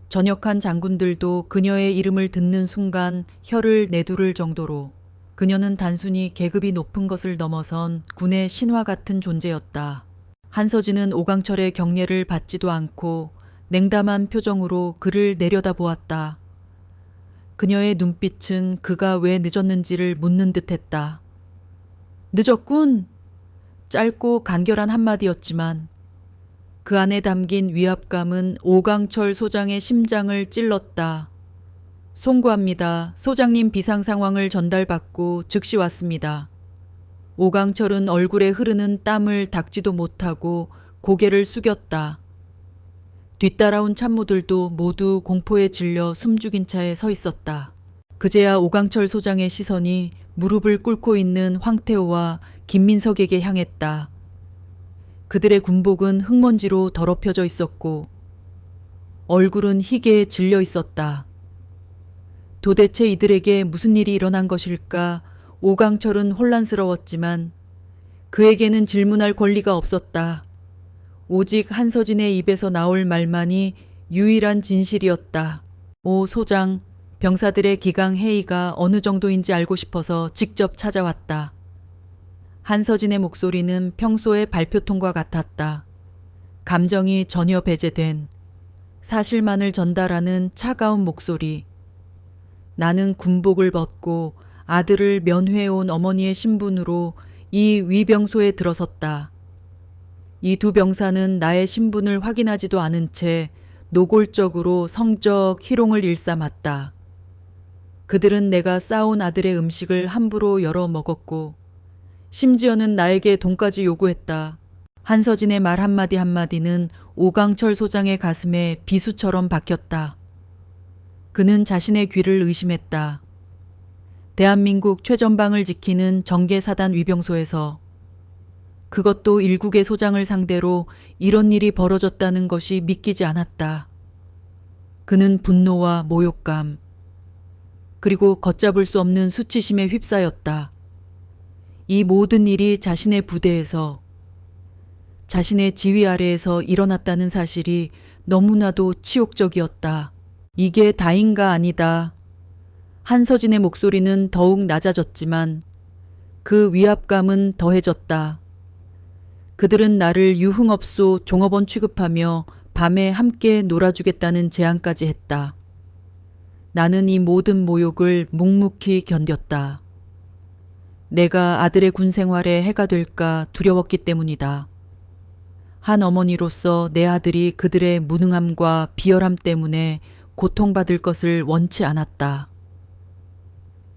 전역한 장군들도 그녀의 이름을 듣는 순간 혀를 내두를 정도로 그녀는 단순히 계급이 높은 것을 넘어선 군의 신화 같은 존재였다. 한서진은 오강철의 경례를 받지도 않고 냉담한 표정으로 그를 내려다보았다. 그녀의 눈빛은 그가 왜 늦었는지를 묻는 듯했다. 늦었군. 짧고 간결한 한마디였지만 그 안에 담긴 위압감은 오강철 소장의 심장을 찔렀다. 송구합니다. 소장님 비상 상황을 전달받고 즉시 왔습니다. 오강철은 얼굴에 흐르는 땀을 닦지도 못하고 고개를 숙였다. 뒤따라온 참모들도 모두 공포에 질려 숨죽인 채 서 있었다. 그제야 오강철 소장의 시선이 무릎을 꿇고 있는 황태호와 김민석에게 향했다. 그들의 군복은 흙먼지로 더럽혀져 있었고 얼굴은 희게에 질려 있었다. 도대체 이들에게 무슨 일이 일어난 것일까? 오강철은 혼란스러웠지만 그에게는 질문할 권리가 없었다. 오직 한서진의 입에서 나올 말만이 유일한 진실이었다. 오 소장, 병사들의 기강 해이가 어느 정도인지 알고 싶어서 직접 찾아왔다. 한서진의 목소리는 평소의 발표통과 같았다. 감정이 전혀 배제된 사실만을 전달하는 차가운 목소리. 나는 군복을 벗고 아들을 면회해온 어머니의 신분으로 이 위병소에 들어섰다. 이 두 병사는 나의 신분을 확인하지도 않은 채 노골적으로 성적 희롱을 일삼았다. 그들은 내가 싸온 아들의 음식을 함부로 열어 먹었고 심지어는 나에게 돈까지 요구했다. 한서진의 말 한마디 한마디는 오강철 소장의 가슴에 비수처럼 박혔다. 그는 자신의 귀를 의심했다. 대한민국 최전방을 지키는 정계사단 위병소에서 그것도 일국의 소장을 상대로 이런 일이 벌어졌다는 것이 믿기지 않았다. 그는 분노와 모욕감 그리고 걷잡을 수 없는 수치심에 휩싸였다. 이 모든 일이 자신의 부대에서 자신의 지휘 아래에서 일어났다는 사실이 너무나도 치욕적이었다. 이게 다인가 아니다. 한서진의 목소리는 더욱 낮아졌지만 그 위압감은 더해졌다. 그들은 나를 유흥업소 종업원 취급하며 밤에 함께 놀아주겠다는 제안까지 했다. 나는 이 모든 모욕을 묵묵히 견뎠다. 내가 아들의 군 생활에 해가 될까 두려웠기 때문이다. 한 어머니로서 내 아들이 그들의 무능함과 비열함 때문에 고통받을 것을 원치 않았다.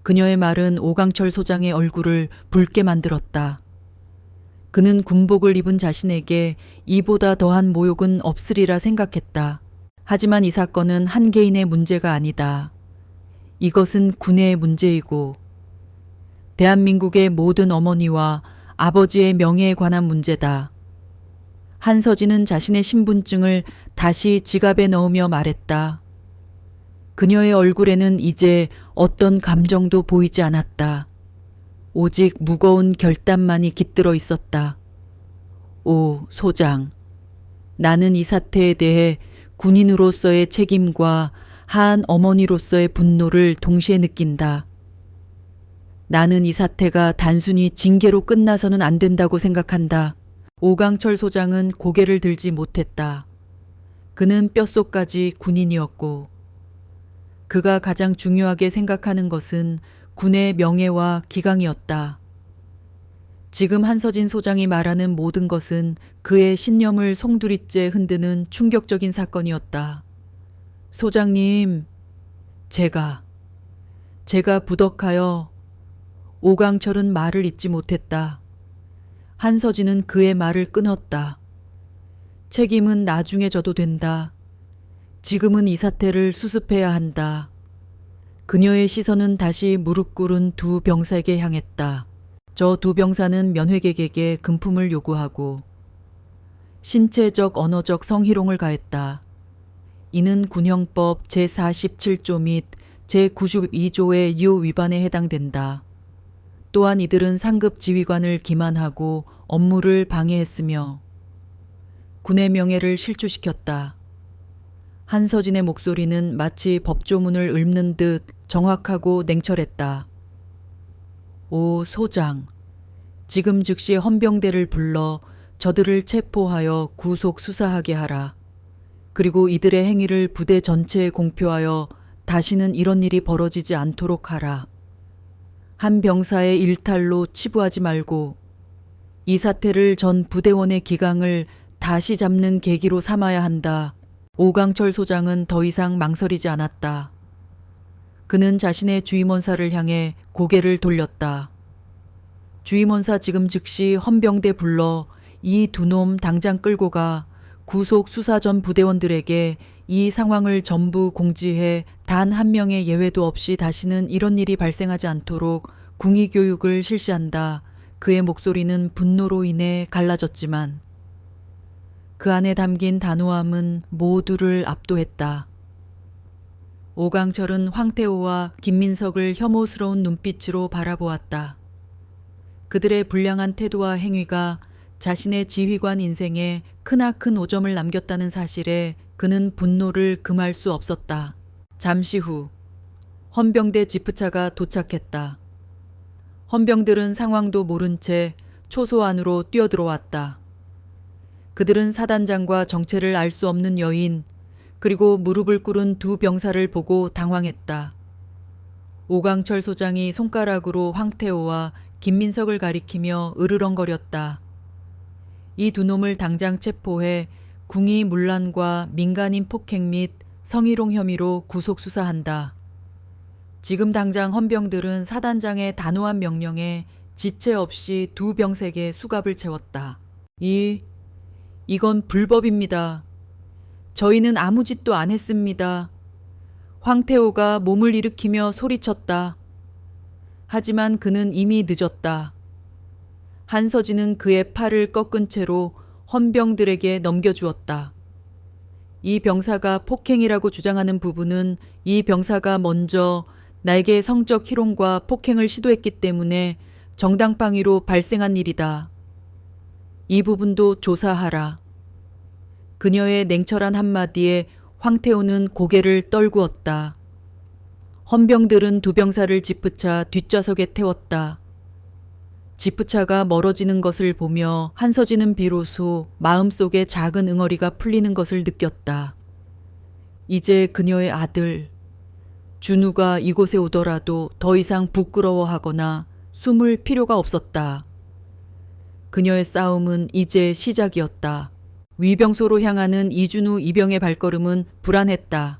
그녀의 말은 오강철 소장의 얼굴을 붉게 만들었다. 그는 군복을 입은 자신에게 이보다 더한 모욕은 없으리라 생각했다. 하지만 이 사건은 한 개인의 문제가 아니다. 이것은 군의 문제이고 대한민국의 모든 어머니와 아버지의 명예에 관한 문제다. 한서진은 자신의 신분증을 다시 지갑에 넣으며 말했다. 그녀의 얼굴에는 이제 어떤 감정도 보이지 않았다. 오직 무거운 결단만이 깃들어 있었다. 오, 소장. 나는 이 사태에 대해 군인으로서의 책임과 한 어머니로서의 분노를 동시에 느낀다. 나는 이 사태가 단순히 징계로 끝나서는 안 된다고 생각한다. 오강철 소장은 고개를 들지 못했다. 그는 뼛속까지 군인이었고 그가 가장 중요하게 생각하는 것은 군의 명예와 기강이었다. 지금 한서진 소장이 말하는 모든 것은 그의 신념을 송두리째 흔드는 충격적인 사건이었다. 소장님, 제가 부덕하여. 오강철은 말을 잇지 못했다. 한서진은 그의 말을 끊었다. 책임은 나중에 져도 된다. 지금은 이 사태를 수습해야 한다. 그녀의 시선은 다시 무릎 꿇은 두 병사에게 향했다. 저 두 병사는 면회객에게 금품을 요구하고 신체적 언어적 성희롱을 가했다. 이는 군형법 제47조 및 제92조의 유 위반에 해당된다. 또한 이들은 상급 지휘관을 기만하고 업무를 방해했으며 군의 명예를 실추시켰다. 한서진의 목소리는 마치 법조문을 읊는 듯 정확하고 냉철했다. 오, 소장. 지금 즉시 헌병대를 불러 저들을 체포하여 구속 수사하게 하라. 그리고 이들의 행위를 부대 전체에 공표하여 다시는 이런 일이 벌어지지 않도록 하라. 한 병사의 일탈로 치부하지 말고 이 사태를 전 부대원의 기강을 다시 잡는 계기로 삼아야 한다. 오강철 소장은 더 이상 망설이지 않았다. 그는 자신의 주임원사를 향해 고개를 돌렸다. 주임원사 지금 즉시 헌병대 불러 이 두 놈 당장 끌고 가 구속 수사 전 부대원들에게 이 상황을 전부 공지해 단 한 명의 예외도 없이 다시는 이런 일이 발생하지 않도록 궁의 교육을 실시한다. 그의 목소리는 분노로 인해 갈라졌지만 그 안에 담긴 단호함은 모두를 압도했다. 오강철은 황태호와 김민석을 혐오스러운 눈빛으로 바라보았다. 그들의 불량한 태도와 행위가 자신의 지휘관 인생에 크나큰 오점을 남겼다는 사실에 그는 분노를 금할 수 없었다. 잠시 후 헌병대 지프차가 도착했다. 헌병들은 상황도 모른 채 초소 안으로 뛰어들어왔다. 그들은 사단장과 정체를 알 수 없는 여인 그리고 무릎을 꿇은 두 병사를 보고 당황했다. 오강철 소장이 손가락으로 황태호와 김민석을 가리키며 으르렁거렸다. 이 두 놈을 당장 체포해 궁의 문란과 민간인 폭행 및 성희롱 혐의로 구속 수사한다. 지금 당장 헌병들은 사단장의 단호한 명령에 지체 없이 두 병색에 수갑을 채웠다. 이건 불법입니다. 저희는 아무 짓도 안 했습니다. 황태호가 몸을 일으키며 소리쳤다. 하지만 그는 이미 늦었다. 한서진은 그의 팔을 꺾은 채로 헌병들에게 넘겨주었다. 이 병사가 폭행이라고 주장하는 부분은 이 병사가 먼저 나에게 성적 희롱과 폭행을 시도했기 때문에 정당방위로 발생한 일이다. 이 부분도 조사하라. 그녀의 냉철한 한마디에 황태호는 고개를 떨구었다. 헌병들은 두 병사를 지프차 뒷좌석에 태웠다. 지프차가 멀어지는 것을 보며 한서진은 비로소 마음속에 작은 응어리가 풀리는 것을 느꼈다. 이제 그녀의 아들 준우가 이곳에 오더라도 더 이상 부끄러워하거나 숨을 필요가 없었다. 그녀의 싸움은 이제 시작이었다. 위병소로 향하는 이준우 이병의 발걸음은 불안했다.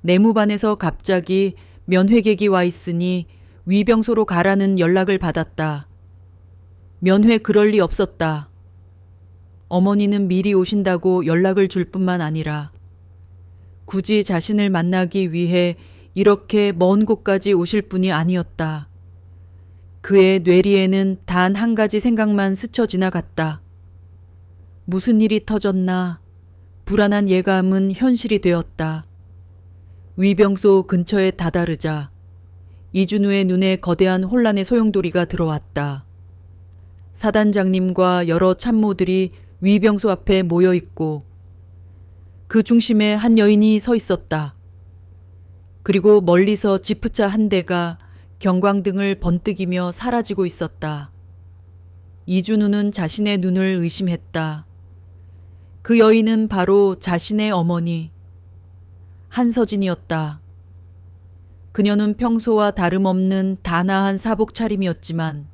내무반에서 갑자기 면회객이 와 있으니 위병소로 가라는 연락을 받았다. 면회 그럴 리 없었다. 어머니는 미리 오신다고 연락을 줄 뿐만 아니라 굳이 자신을 만나기 위해 이렇게 먼 곳까지 오실 분이 아니었다. 그의 뇌리에는 단 한 가지 생각만 스쳐 지나갔다. 무슨 일이 터졌나 불안한 예감은 현실이 되었다. 위병소 근처에 다다르자 이준우의 눈에 거대한 혼란의 소용돌이가 들어왔다. 사단장님과 여러 참모들이 위병소 앞에 모여 있고 그 중심에 한 여인이 서 있었다. 그리고 멀리서 지프차 한 대가 경광등을 번뜩이며 사라지고 있었다. 이준우는 자신의 눈을 의심했다. 그 여인은 바로 자신의 어머니 한서진이었다. 그녀는 평소와 다름없는 단아한 사복 차림이었지만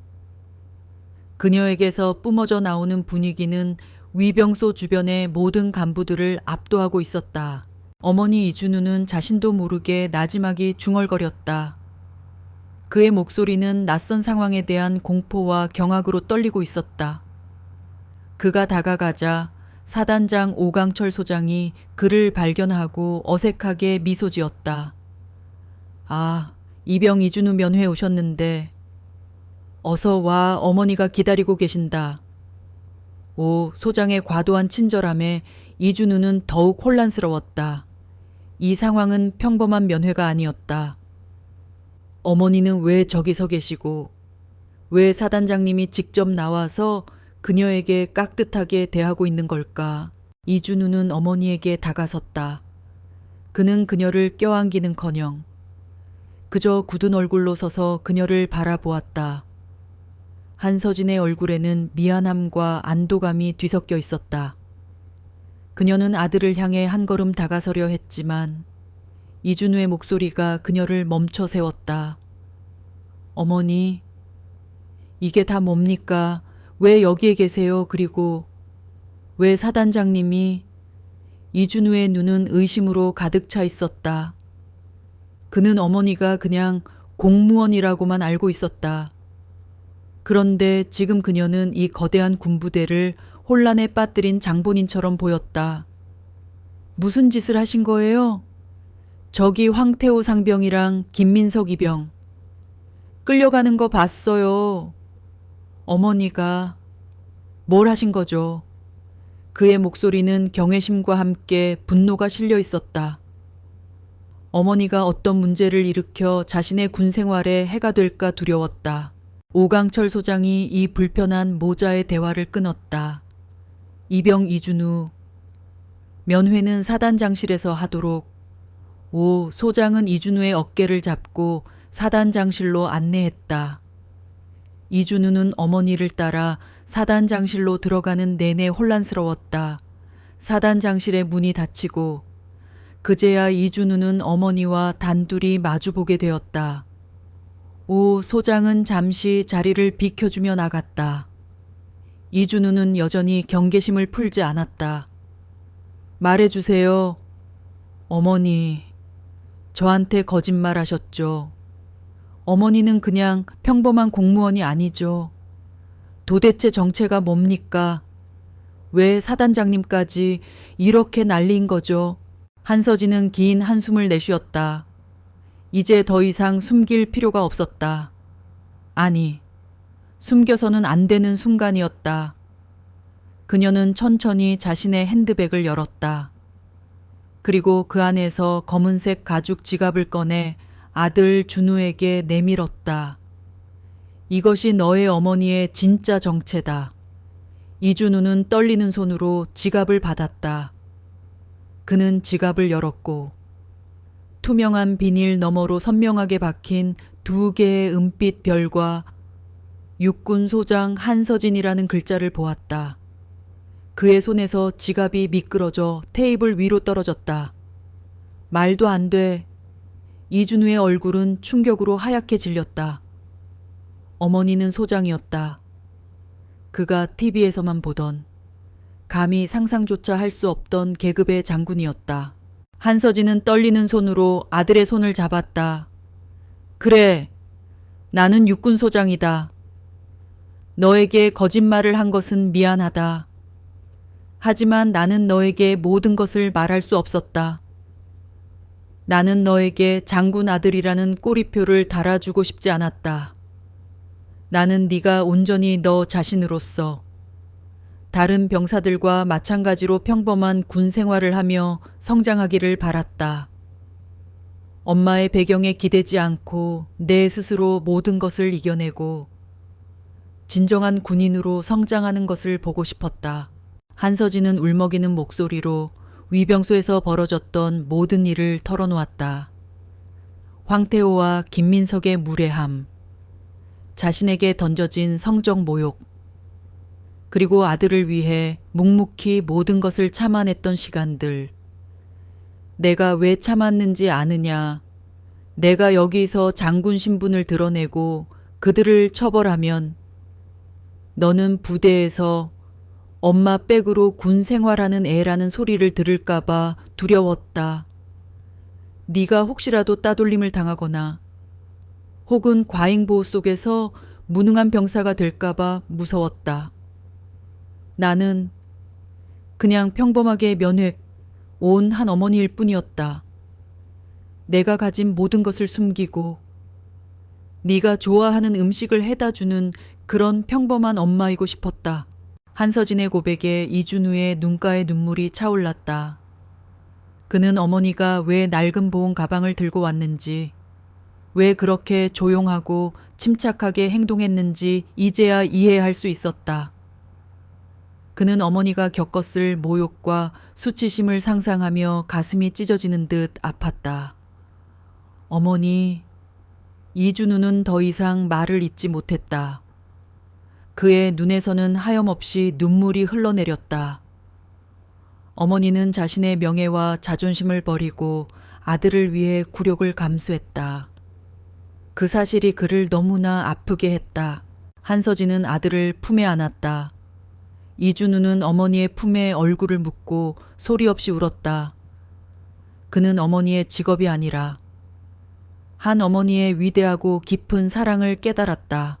그녀에게서 뿜어져 나오는 분위기는 위병소 주변의 모든 간부들을 압도하고 있었다. 어머니 이준우는 자신도 모르게 나지막이 중얼거렸다. 그의 목소리는 낯선 상황에 대한 공포와 경악으로 떨리고 있었다. 그가 다가가자 사단장 오강철 소장이 그를 발견하고 어색하게 미소 지었다. 아, 이병 이준우 면회 오셨는데 어서 와, 어머니가 기다리고 계신다. 오, 소장의 과도한 친절함에 이준우는 더욱 혼란스러웠다. 이 상황은 평범한 면회가 아니었다. 어머니는 왜 저기 서 계시고 왜 사단장님이 직접 나와서 그녀에게 깍듯하게 대하고 있는 걸까? 이준우는 어머니에게 다가섰다. 그는 그녀를 껴안기는커녕 그저 굳은 얼굴로 서서 그녀를 바라보았다. 한서진의 얼굴에는 미안함과 안도감이 뒤섞여 있었다. 그녀는 아들을 향해 한 걸음 다가서려 했지만 이준우의 목소리가 그녀를 멈춰 세웠다. 어머니, 이게 다 뭡니까? 왜 여기에 계세요? 그리고 왜 사단장님이? 이준우의 눈은 의심으로 가득 차 있었다. 그는 어머니가 그냥 공무원이라고만 알고 있었다. 그런데 지금 그녀는 이 거대한 군부대를 혼란에 빠뜨린 장본인처럼 보였다. 무슨 짓을 하신 거예요? 저기 황태호 상병이랑 김민석 이병. 끌려가는 거 봤어요. 어머니가 뭘 하신 거죠? 그의 목소리는 경외심과 함께 분노가 실려 있었다. 어머니가 어떤 문제를 일으켜 자신의 군 생활에 해가 될까 두려웠다. 오강철 소장이 이 불편한 모자의 대화를 끊었다. 이병 이준우, 면회는 사단장실에서 하도록. 오, 소장은 이준우의 어깨를 잡고 사단장실로 안내했다. 이준우는 어머니를 따라 사단장실로 들어가는 내내 혼란스러웠다. 사단장실의 문이 닫히고 그제야 이준우는 어머니와 단둘이 마주보게 되었다. 오, 소장은 잠시 자리를 비켜주며 나갔다. 이준우는 여전히 경계심을 풀지 않았다. 말해주세요. 어머니, 저한테 거짓말 하셨죠. 어머니는 그냥 평범한 공무원이 아니죠. 도대체 정체가 뭡니까? 왜 사단장님까지 이렇게 난리인 거죠? 한서진은 긴 한숨을 내쉬었다. 이제 더 이상 숨길 필요가 없었다. 아니, 숨겨서는 안 되는 순간이었다. 그녀는 천천히 자신의 핸드백을 열었다. 그리고 그 안에서 검은색 가죽 지갑을 꺼내 아들 준우에게 내밀었다. 이것이 너의 어머니의 진짜 정체다. 이준우는 떨리는 손으로 지갑을 받았다. 그는 지갑을 열었고 투명한 비닐 너머로 선명하게 박힌 2개의 은빛 별과 육군 소장 한서진이라는 글자를 보았다. 그의 손에서 지갑이 미끄러져 테이블 위로 떨어졌다. 말도 안 돼. 이준우의 얼굴은 충격으로 하얗게 질렸다. 어머니는 소장이었다. 그가 TV에서만 보던 감히 상상조차 할 수 없던 계급의 장군이었다. 한서진은 떨리는 손으로 아들의 손을 잡았다. 그래, 나는 육군소장이다. 너에게 거짓말을 한 것은 미안하다. 하지만 나는 너에게 모든 것을 말할 수 없었다. 나는 너에게 장군 아들이라는 꼬리표를 달아주고 싶지 않았다. 나는 네가 온전히 너 자신으로서 다른 병사들과 마찬가지로 평범한 군 생활을 하며 성장하기를 바랐다. 엄마의 배경에 기대지 않고 내 스스로 모든 것을 이겨내고 진정한 군인으로 성장하는 것을 보고 싶었다. 한서진은 울먹이는 목소리로 위병소에서 벌어졌던 모든 일을 털어놓았다. 황태호와 김민석의 무례함, 자신에게 던져진 성적 모욕, 그리고 아들을 위해 묵묵히 모든 것을 참아냈던 시간들. 내가 왜 참았는지 아느냐? 내가 여기서 장군 신분을 드러내고 그들을 처벌하면 너는 부대에서 엄마 백으로 군 생활하는 애라는 소리를 들을까봐 두려웠다. 네가 혹시라도 따돌림을 당하거나 혹은 과잉보호 속에서 무능한 병사가 될까봐 무서웠다. 나는 그냥 평범하게 면회 온 한 어머니일 뿐이었다. 내가 가진 모든 것을 숨기고 네가 좋아하는 음식을 해다 주는 그런 평범한 엄마이고 싶었다. 한서진의 고백에 이준우의 눈가에 눈물이 차올랐다. 그는 어머니가 왜 낡은 보온 가방을 들고 왔는지, 왜 그렇게 조용하고 침착하게 행동했는지 이제야 이해할 수 있었다. 그는 어머니가 겪었을 모욕과 수치심을 상상하며 가슴이 찢어지는 듯 아팠다. 어머니, 이준우는 더 이상 말을 잇지 못했다. 그의 눈에서는 하염없이 눈물이 흘러내렸다. 어머니는 자신의 명예와 자존심을 버리고 아들을 위해 굴욕을 감수했다. 그 사실이 그를 너무나 아프게 했다. 한서진은 아들을 품에 안았다. 이준우는 어머니의 품에 얼굴을 묻고 소리 없이 울었다. 그는 어머니의 직업이 아니라 한 어머니의 위대하고 깊은 사랑을 깨달았다.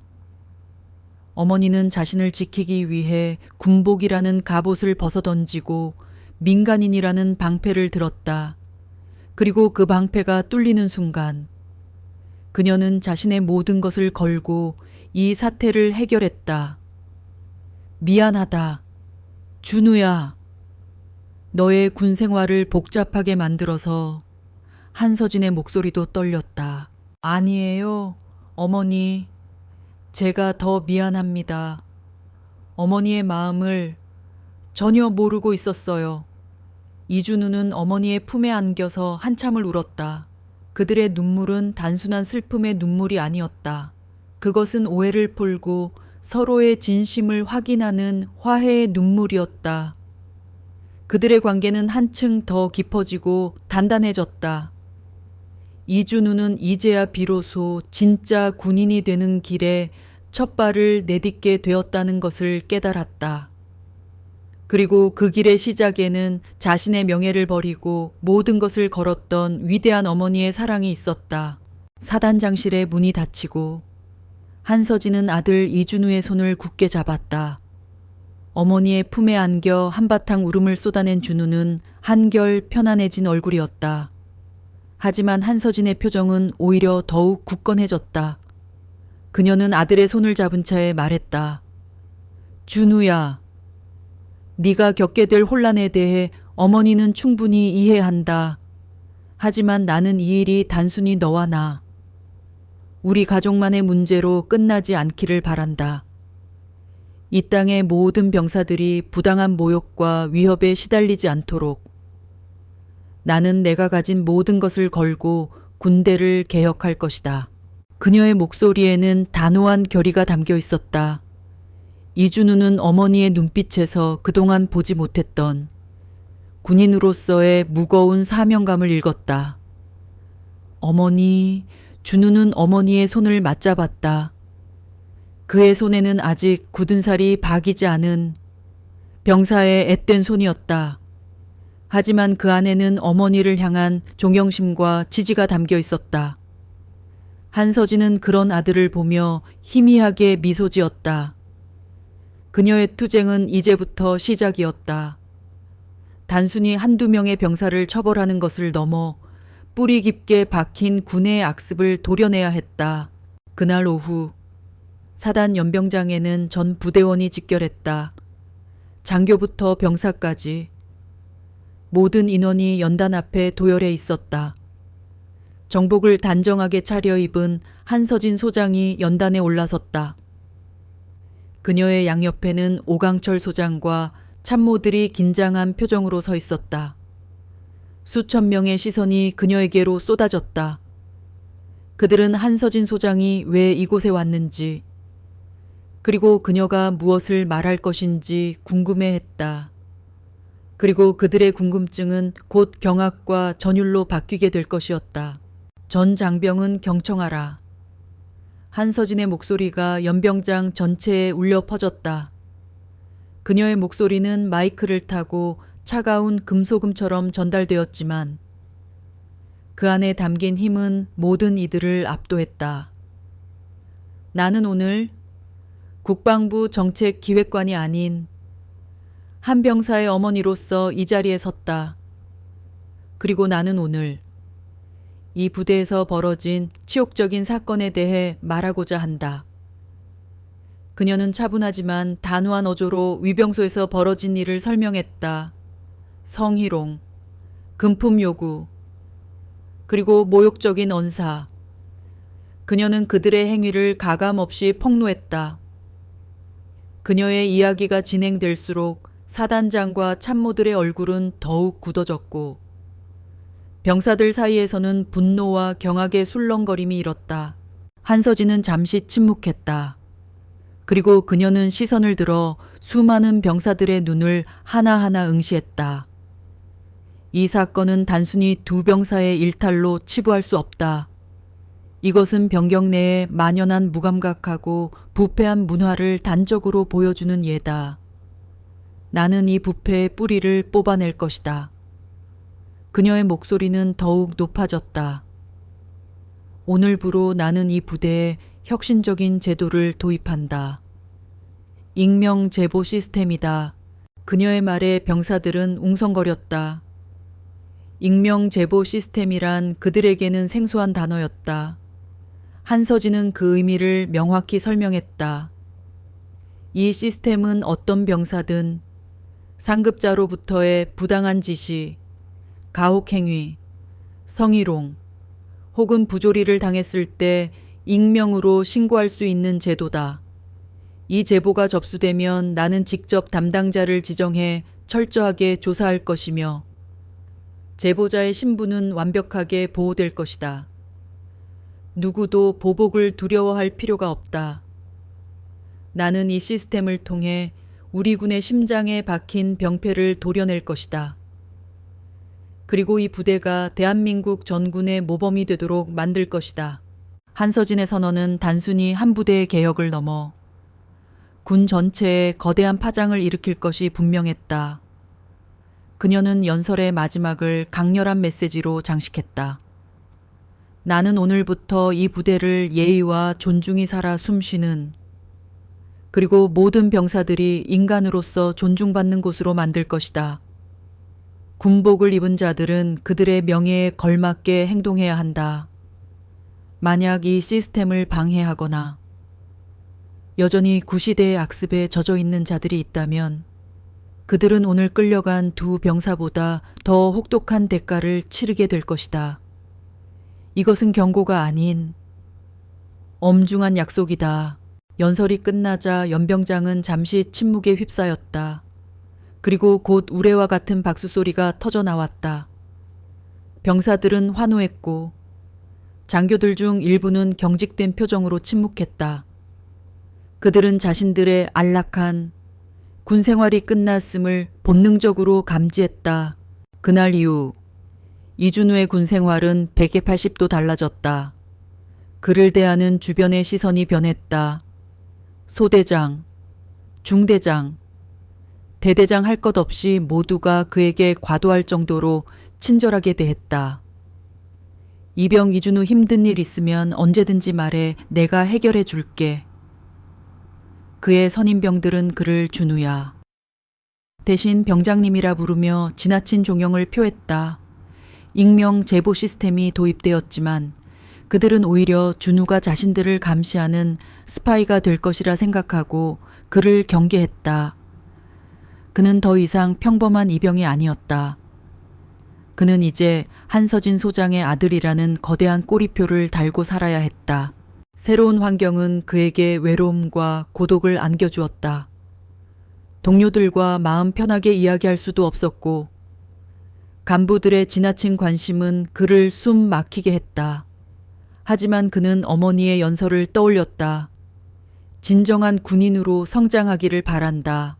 어머니는 자신을 지키기 위해 군복이라는 갑옷을 벗어던지고 민간인이라는 방패를 들었다. 그리고 그 방패가 뚫리는 순간 그녀는 자신의 모든 것을 걸고 이 사태를 해결했다. 미안하다. 준우야. 너의 군 생활을 복잡하게 만들어서. 한서진의 목소리도 떨렸다. 아니에요, 어머니. 제가 더 미안합니다. 어머니의 마음을 전혀 모르고 있었어요. 이준우는 어머니의 품에 안겨서 한참을 울었다. 그들의 눈물은 단순한 슬픔의 눈물이 아니었다. 그것은 오해를 풀고 서로의 진심을 확인하는 화해의 눈물이었다. 그들의 관계는 한층 더 깊어지고 단단해졌다. 이준우는 이제야 비로소 진짜 군인이 되는 길에 첫 발을 내딛게 되었다는 것을 깨달았다. 그리고 그 길의 시작에는 자신의 명예를 버리고 모든 것을 걸었던 위대한 어머니의 사랑이 있었다. 사단장실의 문이 닫히고 한서진은 아들 이준우의 손을 굳게 잡았다. 어머니의 품에 안겨 한바탕 울음을 쏟아낸 준우는 한결 편안해진 얼굴이었다. 하지만 한서진의 표정은 오히려 더욱 굳건해졌다. 그녀는 아들의 손을 잡은 채 말했다. 준우야, 네가 겪게 될 혼란에 대해 어머니는 충분히 이해한다. 하지만 나는 이 일이 단순히 너와 나, 우리 가족만의 문제로 끝나지 않기를 바란다. 이 땅의 모든 병사들이 부당한 모욕과 위협에 시달리지 않도록 나는 내가 가진 모든 것을 걸고 군대를 개혁할 것이다. 그녀의 목소리에는 단호한 결의가 담겨 있었다. 이준우는 어머니의 눈빛에서 그동안 보지 못했던 군인으로서의 무거운 사명감을 읽었다. 어머니, 준우는 어머니의 손을 맞잡았다. 그의 손에는 아직 굳은 살이 박이지 않은 병사의 앳된 손이었다. 하지만 그 안에는 어머니를 향한 존경심과 지지가 담겨 있었다. 한서진은 그런 아들을 보며 희미하게 미소 지었다. 그녀의 투쟁은 이제부터 시작이었다. 단순히 한두 명의 병사를 처벌하는 것을 넘어 뿌리 깊게 박힌 군의 악습을 도려내야 했다. 그날 오후 사단 연병장에는 전 부대원이 직결했다. 장교부터 병사까지 모든 인원이 연단 앞에 도열해 있었다. 정복을 단정하게 차려입은 한서진 소장이 연단에 올라섰다. 그녀의 양옆에는 오강철 소장과 참모들이 긴장한 표정으로 서 있었다. 수천 명의 시선이 그녀에게로 쏟아졌다. 그들은 한서진 소장이 왜 이곳에 왔는지, 그리고 그녀가 무엇을 말할 것인지 궁금해했다. 그리고 그들의 궁금증은 곧 경악과 전율로 바뀌게 될 것이었다. 전 장병은 경청하라. 한서진의 목소리가 연병장 전체에 울려 퍼졌다. 그녀의 목소리는 마이크를 타고 차가운 금소금처럼 전달되었지만 그 안에 담긴 힘은 모든 이들을 압도했다. 나는 오늘 국방부 정책기획관이 아닌 한 병사의 어머니로서 이 자리에 섰다. 그리고 나는 오늘 이 부대에서 벌어진 치욕적인 사건에 대해 말하고자 한다. 그녀는 차분하지만 단호한 어조로 위병소에서 벌어진 일을 설명했다. 성희롱, 금품 요구, 그리고 모욕적인 언사. 그녀는 그들의 행위를 가감없이 폭로했다. 그녀의 이야기가 진행될수록 사단장과 참모들의 얼굴은 더욱 굳어졌고 병사들 사이에서는 분노와 경악의 술렁거림이 일었다. 한서진은 잠시 침묵했다. 그리고 그녀는 시선을 들어 수많은 병사들의 눈을 하나하나 응시했다. 이 사건은 단순히 두 병사의 일탈로 치부할 수 없다. 이것은 병경 내에 만연한 무감각하고 부패한 문화를 단적으로 보여주는 예다. 나는 이 부패의 뿌리를 뽑아낼 것이다. 그녀의 목소리는 더욱 높아졌다. 오늘부로 나는 이 부대에 혁신적인 제도를 도입한다. 익명 제보 시스템이다. 그녀의 말에 병사들은 웅성거렸다. 익명 제보 시스템이란 그들에게는 생소한 단어였다. 한서진은 그 의미를 명확히 설명했다. 이 시스템은 어떤 병사든 상급자로부터의 부당한 지시, 가혹행위, 성희롱 혹은 부조리를 당했을 때 익명으로 신고할 수 있는 제도다. 이 제보가 접수되면 나는 직접 담당자를 지정해 철저하게 조사할 것이며 제보자의 신분은 완벽하게 보호될 것이다. 누구도 보복을 두려워할 필요가 없다. 나는 이 시스템을 통해 우리 군의 심장에 박힌 병폐를 도려낼 것이다. 그리고 이 부대가 대한민국 전군의 모범이 되도록 만들 것이다. 한서진의 선언은 단순히 한 부대의 개혁을 넘어 군 전체에 거대한 파장을 일으킬 것이 분명했다. 그녀는 연설의 마지막을 강렬한 메시지로 장식했다. 나는 오늘부터 이 부대를 예의와 존중이 살아 숨쉬는 그리고 모든 병사들이 인간으로서 존중받는 곳으로 만들 것이다. 군복을 입은 자들은 그들의 명예에 걸맞게 행동해야 한다. 만약 이 시스템을 방해하거나 여전히 구시대의 악습에 젖어 있는 자들이 있다면 그들은 오늘 끌려간 두 병사보다 더 혹독한 대가를 치르게 될 것이다. 이것은 경고가 아닌 엄중한 약속이다. 연설이 끝나자 연병장은 잠시 침묵에 휩싸였다. 그리고 곧 우레와 같은 박수 소리가 터져 나왔다. 병사들은 환호했고 장교들 중 일부는 경직된 표정으로 침묵했다. 그들은 자신들의 안락한 군 생활이 끝났음을 본능적으로 감지했다. 그날 이후 이준우의 군 생활은 180도 달라졌다. 그를 대하는 주변의 시선이 변했다. 소대장, 중대장, 대대장 할 것 없이 모두가 그에게 과도할 정도로 친절하게 대했다. 이병 이준우 힘든 일 있으면 언제든지 말해 내가 해결해 줄게. 그의 선임병들은 그를 준우야. 대신 병장님이라 부르며 지나친 존경을 표했다. 익명 제보 시스템이 도입되었지만 그들은 오히려 준우가 자신들을 감시하는 스파이가 될 것이라 생각하고 그를 경계했다. 그는 더 이상 평범한 이병이 아니었다. 그는 이제 한서진 소장의 아들이라는 거대한 꼬리표를 달고 살아야 했다. 새로운 환경은 그에게 외로움과 고독을 안겨주었다. 동료들과 마음 편하게 이야기할 수도 없었고 간부들의 지나친 관심은 그를 숨 막히게 했다. 하지만 그는 어머니의 연설을 떠올렸다. 진정한 군인으로 성장하기를 바란다.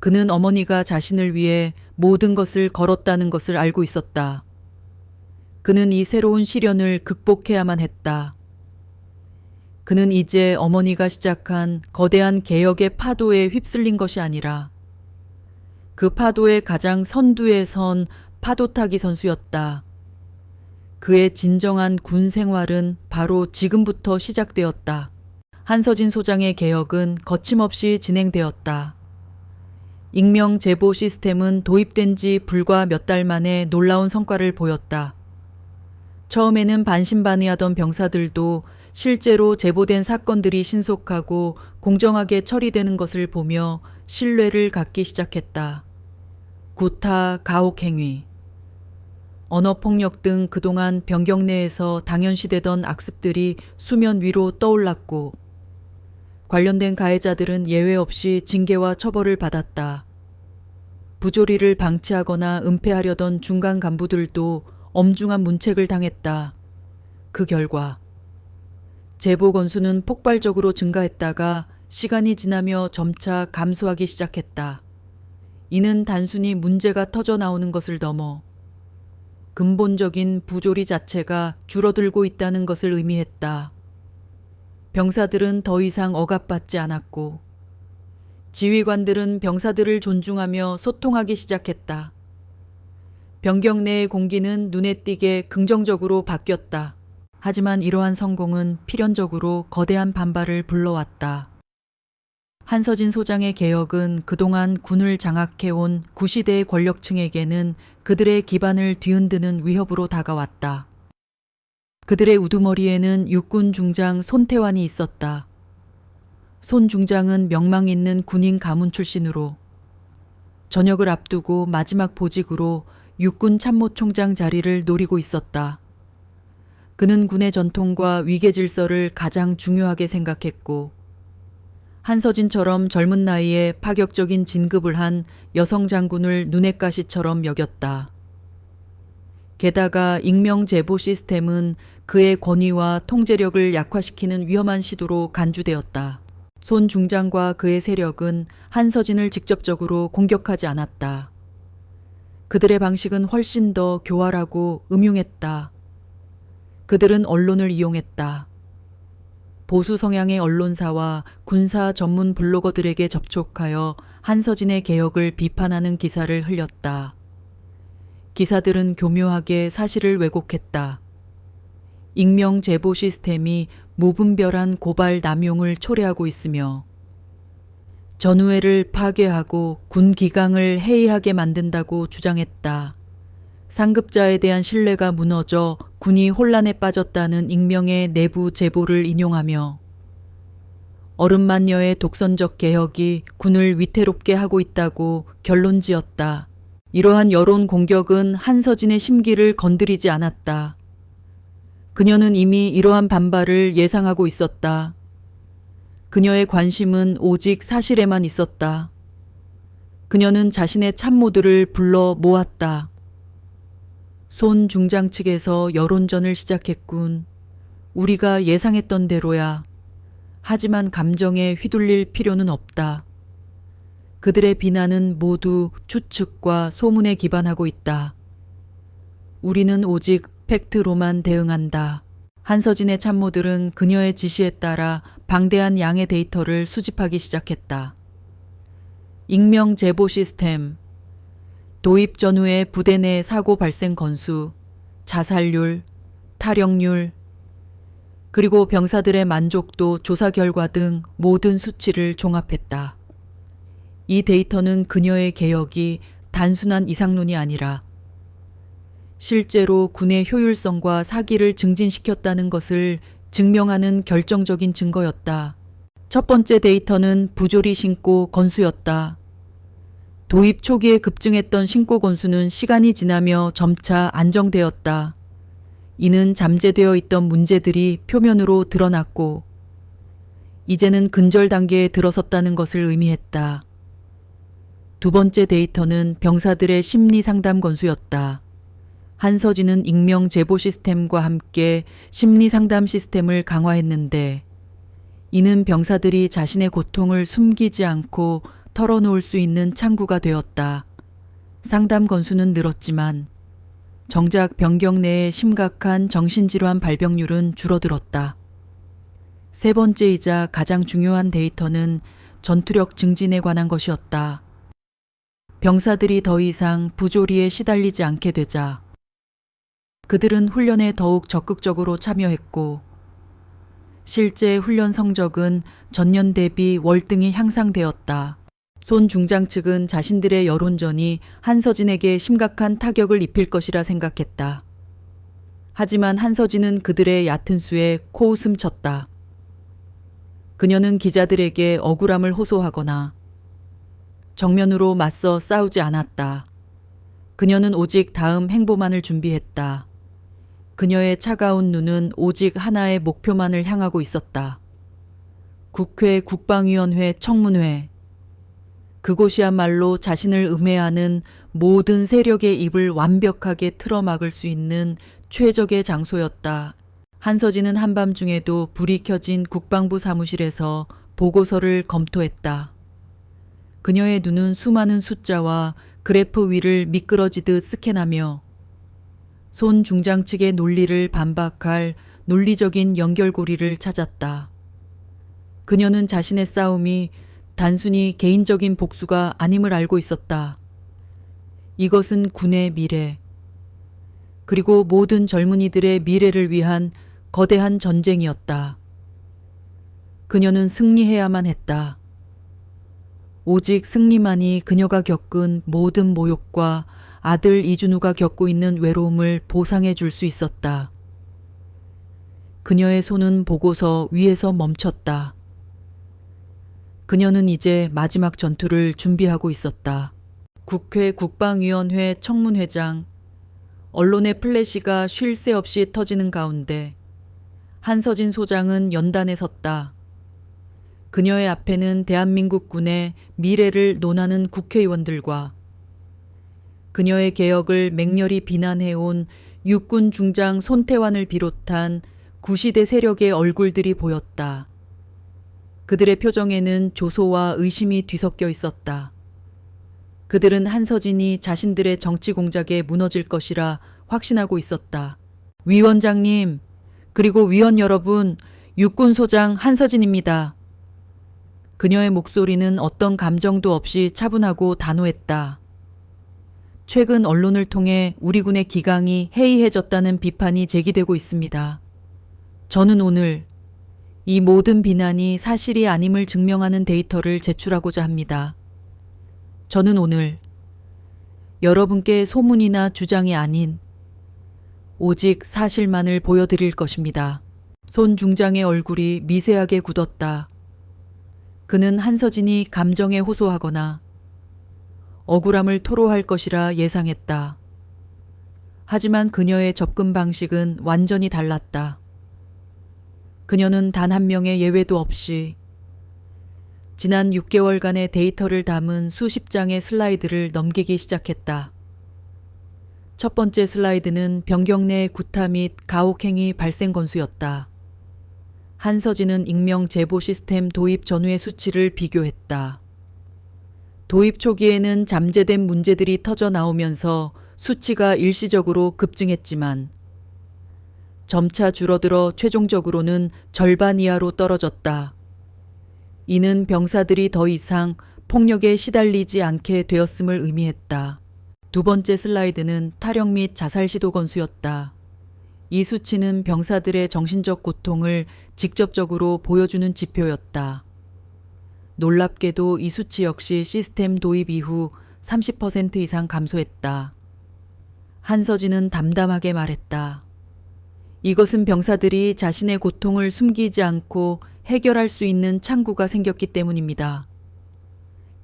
그는 어머니가 자신을 위해 모든 것을 걸었다는 것을 알고 있었다. 그는 이 새로운 시련을 극복해야만 했다. 그는 이제 어머니가 시작한 거대한 개혁의 파도에 휩쓸린 것이 아니라 그 파도의 가장 선두에 선 파도타기 선수였다. 그의 진정한 군 생활은 바로 지금부터 시작되었다. 한서진 소장의 개혁은 거침없이 진행되었다. 익명 제보 시스템은 도입된 지 불과 몇 달 만에 놀라운 성과를 보였다. 처음에는 반신반의하던 병사들도 실제로 제보된 사건들이 신속하고 공정하게 처리되는 것을 보며 신뢰를 갖기 시작했다. 구타, 가혹행위, 언어폭력 등 그동안 병경 내에서 당연시되던 악습들이 수면 위로 떠올랐고 관련된 가해자들은 예외 없이 징계와 처벌을 받았다. 부조리를 방치하거나 은폐하려던 중간 간부들도 엄중한 문책을 당했다. 그 결과 제보 건수는 폭발적으로 증가했다가 시간이 지나며 점차 감소하기 시작했다. 이는 단순히 문제가 터져 나오는 것을 넘어 근본적인 부조리 자체가 줄어들고 있다는 것을 의미했다. 병사들은 더 이상 억압받지 않았고 지휘관들은 병사들을 존중하며 소통하기 시작했다. 병경 내의 공기는 눈에 띄게 긍정적으로 바뀌었다. 하지만 이러한 성공은 필연적으로 거대한 반발을 불러왔다. 한서진 소장의 개혁은 그동안 군을 장악해온 구시대의 권력층에게는 그들의 기반을 뒤흔드는 위협으로 다가왔다. 그들의 우두머리에는 육군 중장 손태환이 있었다. 손 중장은 명망 있는 군인 가문 출신으로 전역을 앞두고 마지막 보직으로 육군 참모총장 자리를 노리고 있었다. 그는 군의 전통과 위계 질서를 가장 중요하게 생각했고 한서진처럼 젊은 나이에 파격적인 진급을 한 여성 장군을 눈엣 가시처럼 여겼다. 게다가 익명 제보 시스템은 그의 권위와 통제력을 약화시키는 위험한 시도로 간주되었다. 손 중장과 그의 세력은 한서진을 직접적으로 공격하지 않았다. 그들의 방식은 훨씬 더 교활하고 음흉했다. 그들은 언론을 이용했다. 보수 성향의 언론사와 군사 전문 블로거들에게 접촉하여 한서진의 개혁을 비판하는 기사를 흘렸다. 기사들은 교묘하게 사실을 왜곡했다. 익명 제보 시스템이 무분별한 고발 남용을 초래하고 있으며 전우회를 파괴하고 군 기강을 해이하게 만든다고 주장했다. 상급자에 대한 신뢰가 무너져 군이 혼란에 빠졌다는 익명의 내부 제보를 인용하며 어른만여의 독선적 개혁이 군을 위태롭게 하고 있다고 결론지었다. 이러한 여론 공격은 한서진의 심기를 건드리지 않았다. 그녀는 이미 이러한 반발을 예상하고 있었다. 그녀의 관심은 오직 사실에만 있었다. 그녀는 자신의 참모들을 불러 모았다. 손 중장 측에서 여론전을 시작했군. 우리가 예상했던 대로야. 하지만 감정에 휘둘릴 필요는 없다. 그들의 비난은 모두 추측과 소문에 기반하고 있다. 우리는 오직 팩트로만 대응한다. 한서진의 참모들은 그녀의 지시에 따라 방대한 양의 데이터를 수집하기 시작했다. 익명 제보 시스템, 도입 전후의 부대 내 사고 발생 건수, 자살률, 탈영률, 그리고 병사들의 만족도 조사 결과 등 모든 수치를 종합했다. 이 데이터는 그녀의 개혁이 단순한 이상론이 아니라 실제로 군의 효율성과 사기를 증진시켰다는 것을 증명하는 결정적인 증거였다. 첫 번째 데이터는 부조리 신고 건수였다. 도입 초기에 급증했던 신고 건수는 시간이 지나며 점차 안정되었다. 이는 잠재되어 있던 문제들이 표면으로 드러났고 이제는 근절 단계에 들어섰다는 것을 의미했다. 두 번째 데이터는 병사들의 심리 상담 건수였다. 한서진은 익명 제보 시스템과 함께 심리 상담 시스템을 강화했는데 이는 병사들이 자신의 고통을 숨기지 않고 털어놓을 수 있는 창구가 되었다. 상담 건수는 늘었지만 정작 병경 내의 심각한 정신질환 발병률은 줄어들었다. 세 번째이자 가장 중요한 데이터는 전투력 증진에 관한 것이었다. 병사들이 더 이상 부조리에 시달리지 않게 되자 그들은 훈련에 더욱 적극적으로 참여했고 실제 훈련 성적은 전년 대비 월등히 향상되었다. 손 중장 측은 자신들의 여론전이 한서진에게 심각한 타격을 입힐 것이라 생각했다. 하지만 한서진은 그들의 얕은 수에 코웃음 쳤다. 그녀는 기자들에게 억울함을 호소하거나 정면으로 맞서 싸우지 않았다. 그녀는 오직 다음 행보만을 준비했다. 그녀의 차가운 눈은 오직 하나의 목표만을 향하고 있었다. 국회 국방위원회 청문회. 그곳이야말로 자신을 음해하는 모든 세력의 입을 완벽하게 틀어막을 수 있는 최적의 장소였다. 한서진은 한밤중에도 불이 켜진 국방부 사무실에서 보고서를 검토했다. 그녀의 눈은 수많은 숫자와 그래프 위를 미끄러지듯 스캔하며 손 중장 측의 논리를 반박할 논리적인 연결고리를 찾았다. 그녀는 자신의 싸움이 단순히 개인적인 복수가 아님을 알고 있었다. 이것은 군의 미래, 그리고 모든 젊은이들의 미래를 위한 거대한 전쟁이었다. 그녀는 승리해야만 했다. 오직 승리만이 그녀가 겪은 모든 모욕과 아들 이준우가 겪고 있는 외로움을 보상해 줄 수 있었다. 그녀의 손은 보고서 위에서 멈췄다. 그녀는 이제 마지막 전투를 준비하고 있었다. 국회 국방위원회 청문회장. 언론의 플래시가 쉴 새 없이 터지는 가운데 한서진 소장은 연단에 섰다. 그녀의 앞에는 대한민국 군의 미래를 논하는 국회의원들과 그녀의 개혁을 맹렬히 비난해온 육군 중장 손태환을 비롯한 구시대 세력의 얼굴들이 보였다. 그들의 표정에는 조소와 의심이 뒤섞여 있었다. 그들은 한서진이 자신들의 정치 공작에 무너질 것이라 확신하고 있었다. 위원장님, 그리고 위원 여러분, 육군소장 한서진입니다. 그녀의 목소리는 어떤 감정도 없이 차분하고 단호했다. 최근 언론을 통해 우리 군의 기강이 해이해졌다는 비판이 제기되고 있습니다. 저는 오늘 이 모든 비난이 사실이 아님을 증명하는 데이터를 제출하고자 합니다. 저는 오늘 여러분께 소문이나 주장이 아닌 오직 사실만을 보여드릴 것입니다. 손 중장의 얼굴이 미세하게 굳었다. 그는 한서진이 감정에 호소하거나 억울함을 토로할 것이라 예상했다. 하지만 그녀의 접근 방식은 완전히 달랐다. 그녀는 단 한 명의 예외도 없이 지난 6개월간의 데이터를 담은 수십 장의 슬라이드를 넘기기 시작했다. 첫 번째 슬라이드는 병경 내 구타 및 가혹행위 발생 건수였다. 한서진은 익명 제보 시스템 도입 전후의 수치를 비교했다. 도입 초기에는 잠재된 문제들이 터져 나오면서 수치가 일시적으로 급증했지만 점차 줄어들어 최종적으로는 절반 이하로 떨어졌다. 이는 병사들이 더 이상 폭력에 시달리지 않게 되었음을 의미했다. 두 번째 슬라이드는 탈영 및 자살 시도 건수였다. 이 수치는 병사들의 정신적 고통을 직접적으로 보여주는 지표였다. 놀랍게도 이 수치 역시 시스템 도입 이후 30% 이상 감소했다. 한서진은 담담하게 말했다. 이것은 병사들이 자신의 고통을 숨기지 않고 해결할 수 있는 창구가 생겼기 때문입니다.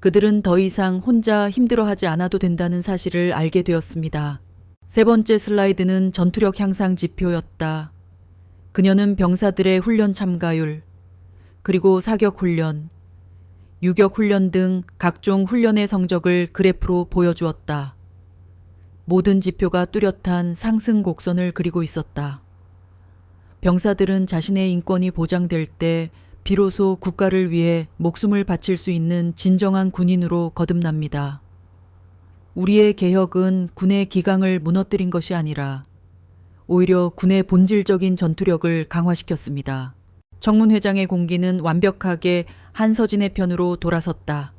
그들은 더 이상 혼자 힘들어하지 않아도 된다는 사실을 알게 되었습니다. 세 번째 슬라이드는 전투력 향상 지표였다. 그녀는 병사들의 훈련 참가율, 그리고 사격 훈련, 유격 훈련 등 각종 훈련의 성적을 그래프로 보여주었다. 모든 지표가 뚜렷한 상승 곡선을 그리고 있었다. 병사들은 자신의 인권이 보장될 때 비로소 국가를 위해 목숨을 바칠 수 있는 진정한 군인으로 거듭납니다. 우리의 개혁은 군의 기강을 무너뜨린 것이 아니라 오히려 군의 본질적인 전투력을 강화시켰습니다. 청문회장의 공기는 완벽하게 한서진의 편으로 돌아섰다.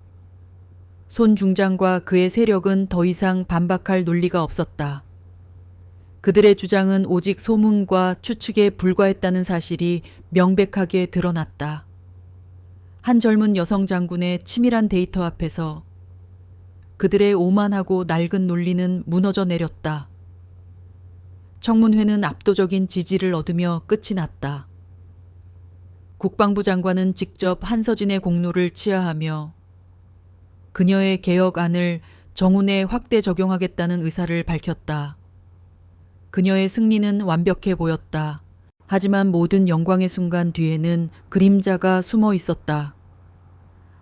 손 중장과 그의 세력은 더 이상 반박할 논리가 없었다. 그들의 주장은 오직 소문과 추측에 불과했다는 사실이 명백하게 드러났다. 한 젊은 여성 장군의 치밀한 데이터 앞에서 그들의 오만하고 낡은 논리는 무너져 내렸다. 청문회는 압도적인 지지를 얻으며 끝이 났다. 국방부 장관은 직접 한서진의 공로를 치하하며 그녀의 개혁안을 정훈에 확대 적용하겠다는 의사를 밝혔다. 그녀의 승리는 완벽해 보였다. 하지만 모든 영광의 순간 뒤에는 그림자가 숨어 있었다.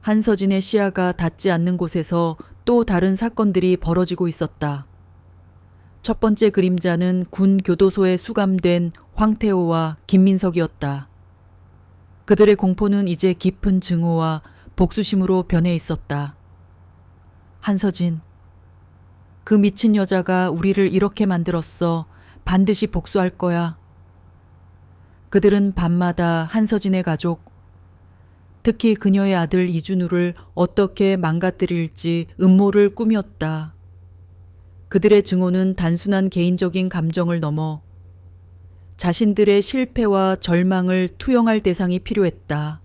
한서진의 시야가 닿지 않는 곳에서 또 다른 사건들이 벌어지고 있었다. 첫 번째 그림자는 군 교도소에 수감된 황태호와 김민석이었다. 그들의 공포는 이제 깊은 증오와 복수심으로 변해 있었다. 한서진, 그 미친 여자가 우리를 이렇게 만들었어. 반드시 복수할 거야. 그들은 밤마다 한서진의 가족, 특히 그녀의 아들 이준우를 어떻게 망가뜨릴지 음모를 꾸몄다. 그들의 증오는 단순한 개인적인 감정을 넘어 자신들의 실패와 절망을 투영할 대상이 필요했다.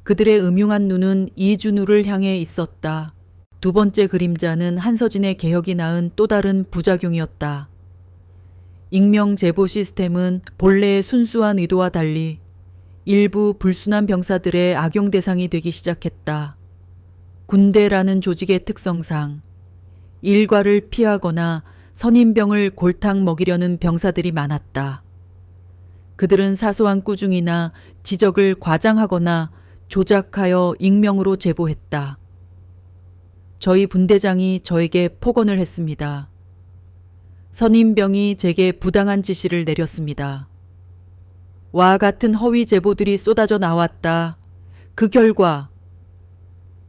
그들의 음흉한 눈은 이준우를 향해 있었다. 두 번째 그림자는 한서진의 개혁이 낳은 또 다른 부작용이었다. 익명 제보 시스템은 본래의 순수한 의도와 달리 일부 불순한 병사들의 악용 대상이 되기 시작했다. 군대라는 조직의 특성상 일과를 피하거나 선임병을 골탕 먹이려는 병사들이 많았다. 그들은 사소한 꾸중이나 지적을 과장하거나 조작하여 익명으로 제보했다. 저희 분대장이 저에게 폭언을 했습니다. 선임병이 제게 부당한 지시를 내렸습니다. 와 같은 허위 제보들이 쏟아져 나왔다. 그 결과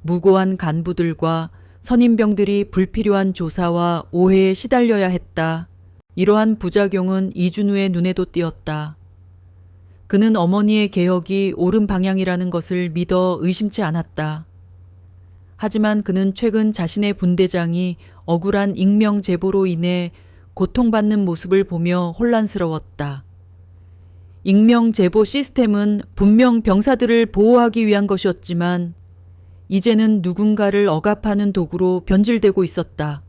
무고한 간부들과 선임병들이 불필요한 조사와 오해에 시달려야 했다. 이러한 부작용은 이준우의 눈에도 띄었다. 그는 어머니의 개혁이 옳은 방향이라는 것을 믿어 의심치 않았다. 하지만 그는 최근 자신의 분대장이 억울한 익명 제보로 인해 고통받는 모습을 보며 혼란스러웠다. 익명 제보 시스템은 분명 병사들을 보호하기 위한 것이었지만 이제는 누군가를 억압하는 도구로 변질되고 있었다.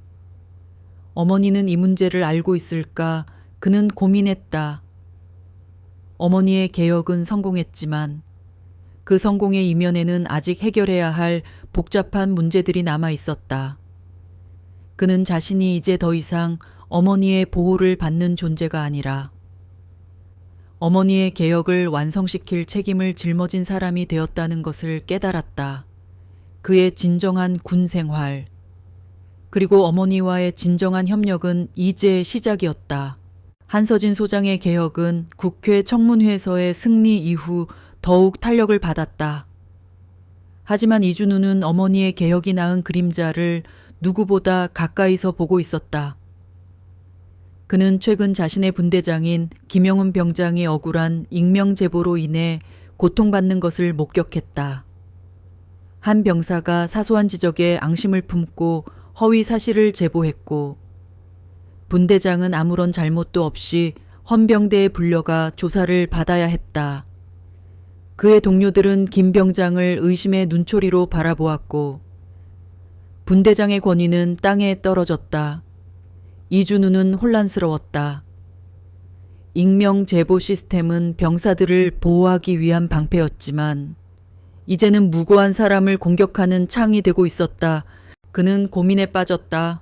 어머니는 이 문제를 알고 있을까? 그는 고민했다. 어머니의 개혁은 성공했지만 그 성공의 이면에는 아직 해결해야 할 복잡한 문제들이 남아 있었다. 그는 자신이 이제 더 이상 어머니의 보호를 받는 존재가 아니라 어머니의 개혁을 완성시킬 책임을 짊어진 사람이 되었다는 것을 깨달았다. 그의 진정한 군 생활, 그리고 어머니와의 진정한 협력은 이제 시작이었다. 한서진 소장의 개혁은 국회 청문회에서의 승리 이후 더욱 탄력을 받았다. 하지만 이준우는 어머니의 개혁이 낳은 그림자를 누구보다 가까이서 보고 있었다. 그는 최근 자신의 분대장인 김영훈 병장이 억울한 익명 제보로 인해 고통받는 것을 목격했다. 한 병사가 사소한 지적에 앙심을 품고 허위 사실을 제보했고 분대장은 아무런 잘못도 없이 헌병대에 불려가 조사를 받아야 했다. 그의 동료들은 김 병장을 의심의 눈초리로 바라보았고 분대장의 권위는 땅에 떨어졌다. 이준우는 혼란스러웠다. 익명 제보 시스템은 병사들을 보호하기 위한 방패였지만 이제는 무고한 사람을 공격하는 창이 되고 있었다. 그는 고민에 빠졌다.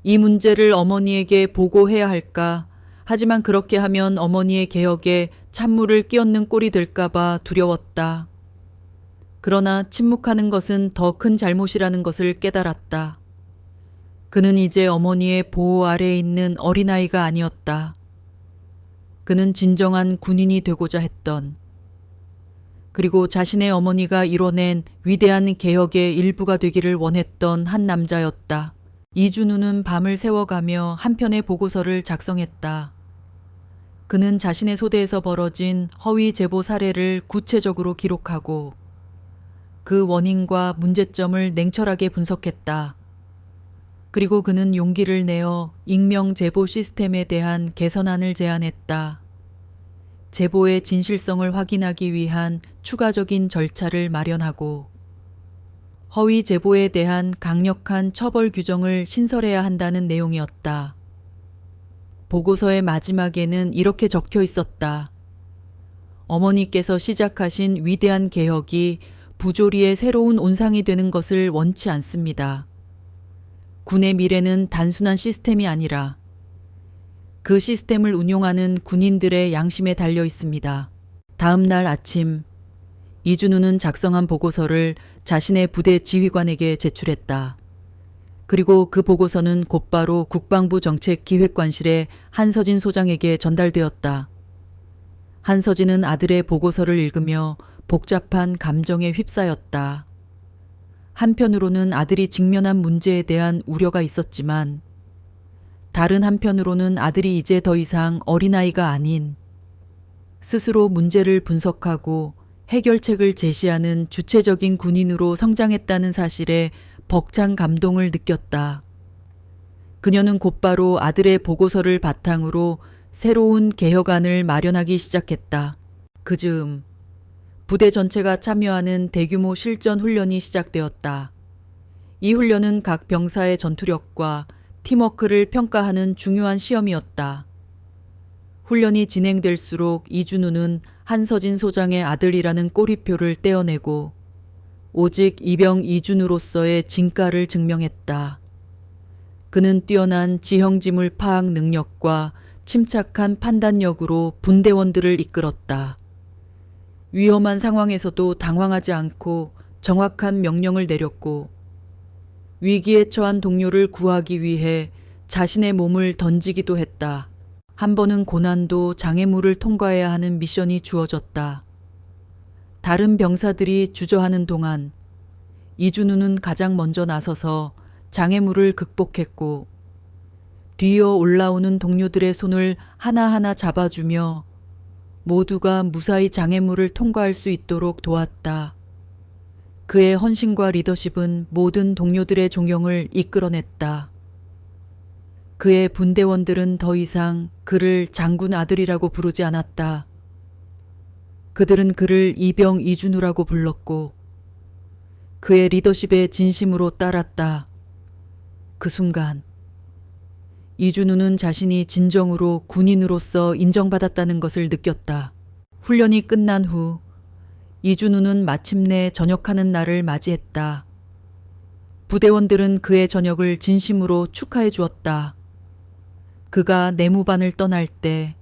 이 문제를 어머니에게 보고해야 할까? 하지만 그렇게 하면 어머니의 개혁에 찬물을 끼얹는 꼴이 될까봐 두려웠다. 그러나 침묵하는 것은 더 큰 잘못이라는 것을 깨달았다. 그는 이제 어머니의 보호 아래에 있는 어린아이가 아니었다. 그는 진정한 군인이 되고자 했던, 그리고 자신의 어머니가 이뤄낸 위대한 개혁의 일부가 되기를 원했던 한 남자였다. 이준우는 밤을 새워가며 한편의 보고서를 작성했다. 그는 자신의 소대에서 벌어진 허위 제보 사례를 구체적으로 기록하고 그 원인과 문제점을 냉철하게 분석했다. 그리고 그는 용기를 내어 익명 제보 시스템에 대한 개선안을 제안했다. 제보의 진실성을 확인하기 위한 추가적인 절차를 마련하고 허위 제보에 대한 강력한 처벌 규정을 신설해야 한다는 내용이었다. 보고서의 마지막에는 이렇게 적혀 있었다. 어머니께서 시작하신 위대한 개혁이 부조리의 새로운 온상이 되는 것을 원치 않습니다. 군의 미래는 단순한 시스템이 아니라 그 시스템을 운용하는 군인들의 양심에 달려 있습니다. 다음 날 아침, 이준우는 작성한 보고서를 자신의 부대 지휘관에게 제출했다. 그리고 그 보고서는 곧바로 국방부 정책기획관실의 한서진 소장에게 전달되었다. 한서진은 아들의 보고서를 읽으며 복잡한 감정에 휩싸였다. 한편으로는 아들이 직면한 문제에 대한 우려가 있었지만 다른 한편으로는 아들이 이제 더 이상 어린아이가 아닌 스스로 문제를 분석하고 해결책을 제시하는 주체적인 군인으로 성장했다는 사실에 벅찬 감동을 느꼈다. 그녀는 곧바로 아들의 보고서를 바탕으로 새로운 개혁안을 마련하기 시작했다. 그 즈음 부대 전체가 참여하는 대규모 실전 훈련이 시작되었다. 이 훈련은 각 병사의 전투력과 팀워크를 평가하는 중요한 시험이었다. 훈련이 진행될수록 이준우는 한서진 소장의 아들이라는 꼬리표를 떼어내고 오직 이병 이준우로서의 진가를 증명했다. 그는 뛰어난 지형지물 파악 능력과 침착한 판단력으로 분대원들을 이끌었다. 위험한 상황에서도 당황하지 않고 정확한 명령을 내렸고 위기에 처한 동료를 구하기 위해 자신의 몸을 던지기도 했다. 한 번은 고난도 장애물을 통과해야 하는 미션이 주어졌다. 다른 병사들이 주저하는 동안 이준우는 가장 먼저 나서서 장애물을 극복했고 뒤이어 올라오는 동료들의 손을 하나하나 잡아주며 모두가 무사히 장애물을 통과할 수 있도록 도왔다. 그의 헌신과 리더십은 모든 동료들의 존경을 이끌어냈다. 그의 분대원들은 더 이상 그를 장군 아들이라고 부르지 않았다. 그들은 그를 이병 이준우라고 불렀고 그의 리더십에 진심으로 따랐다. 그 순간 이준우는 자신이 진정으로 군인으로서 인정받았다는 것을 느꼈다. 훈련이 끝난 후 이준우는 마침내 전역하는 날을 맞이했다. 부대원들은 그의 전역을 진심으로 축하해 주었다. 그가 내무반을 떠날 때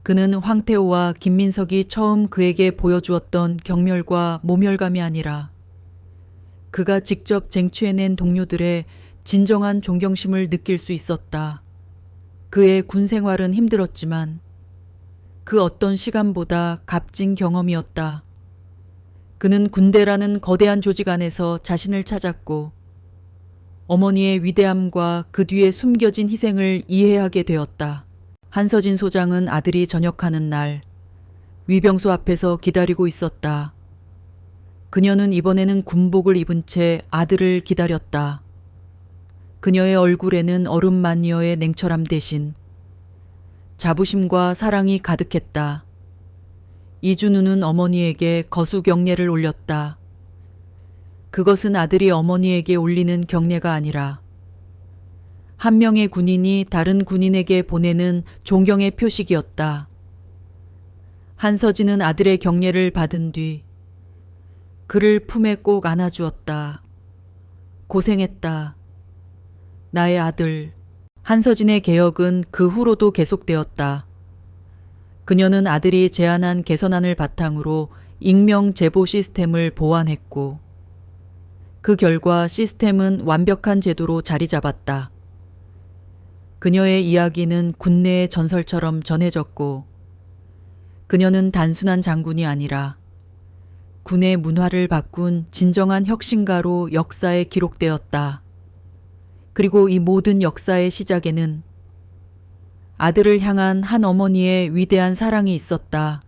그는 황태호와 김민석이 처음 그에게 보여주었던 경멸과 모멸감이 아니라 그가 직접 쟁취해낸 동료들의 진정한 존경심을 느낄 수 있었다. 그의 군 생활은 힘들었지만 그 어떤 시간보다 값진 경험이었다. 그는 군대라는 거대한 조직 안에서 자신을 찾았고 어머니의 위대함과 그 뒤에 숨겨진 희생을 이해하게 되었다. 한서진 소장은 아들이 전역하는 날 위병소 앞에서 기다리고 있었다. 그녀는 이번에는 군복을 입은 채 아들을 기다렸다. 그녀의 얼굴에는 어른마니어의 냉철함 대신 자부심과 사랑이 가득했다. 이준우는 어머니에게 거수 경례를 올렸다. 그것은 아들이 어머니에게 올리는 경례가 아니라 한 명의 군인이 다른 군인에게 보내는 존경의 표식이었다. 한서진은 아들의 경례를 받은 뒤 그를 품에 꼭 안아주었다. 고생했다. 나의 아들. 한서진의 개혁은 그 후로도 계속되었다. 그녀는 아들이 제안한 개선안을 바탕으로 익명 제보 시스템을 보완했고 그 결과 시스템은 완벽한 제도로 자리 잡았다. 그녀의 이야기는 군내의 전설처럼 전해졌고 그녀는 단순한 장군이 아니라 군의 문화를 바꾼 진정한 혁신가로 역사에 기록되었다. 그리고 이 모든 역사의 시작에는 아들을 향한 한 어머니의 위대한 사랑이 있었다.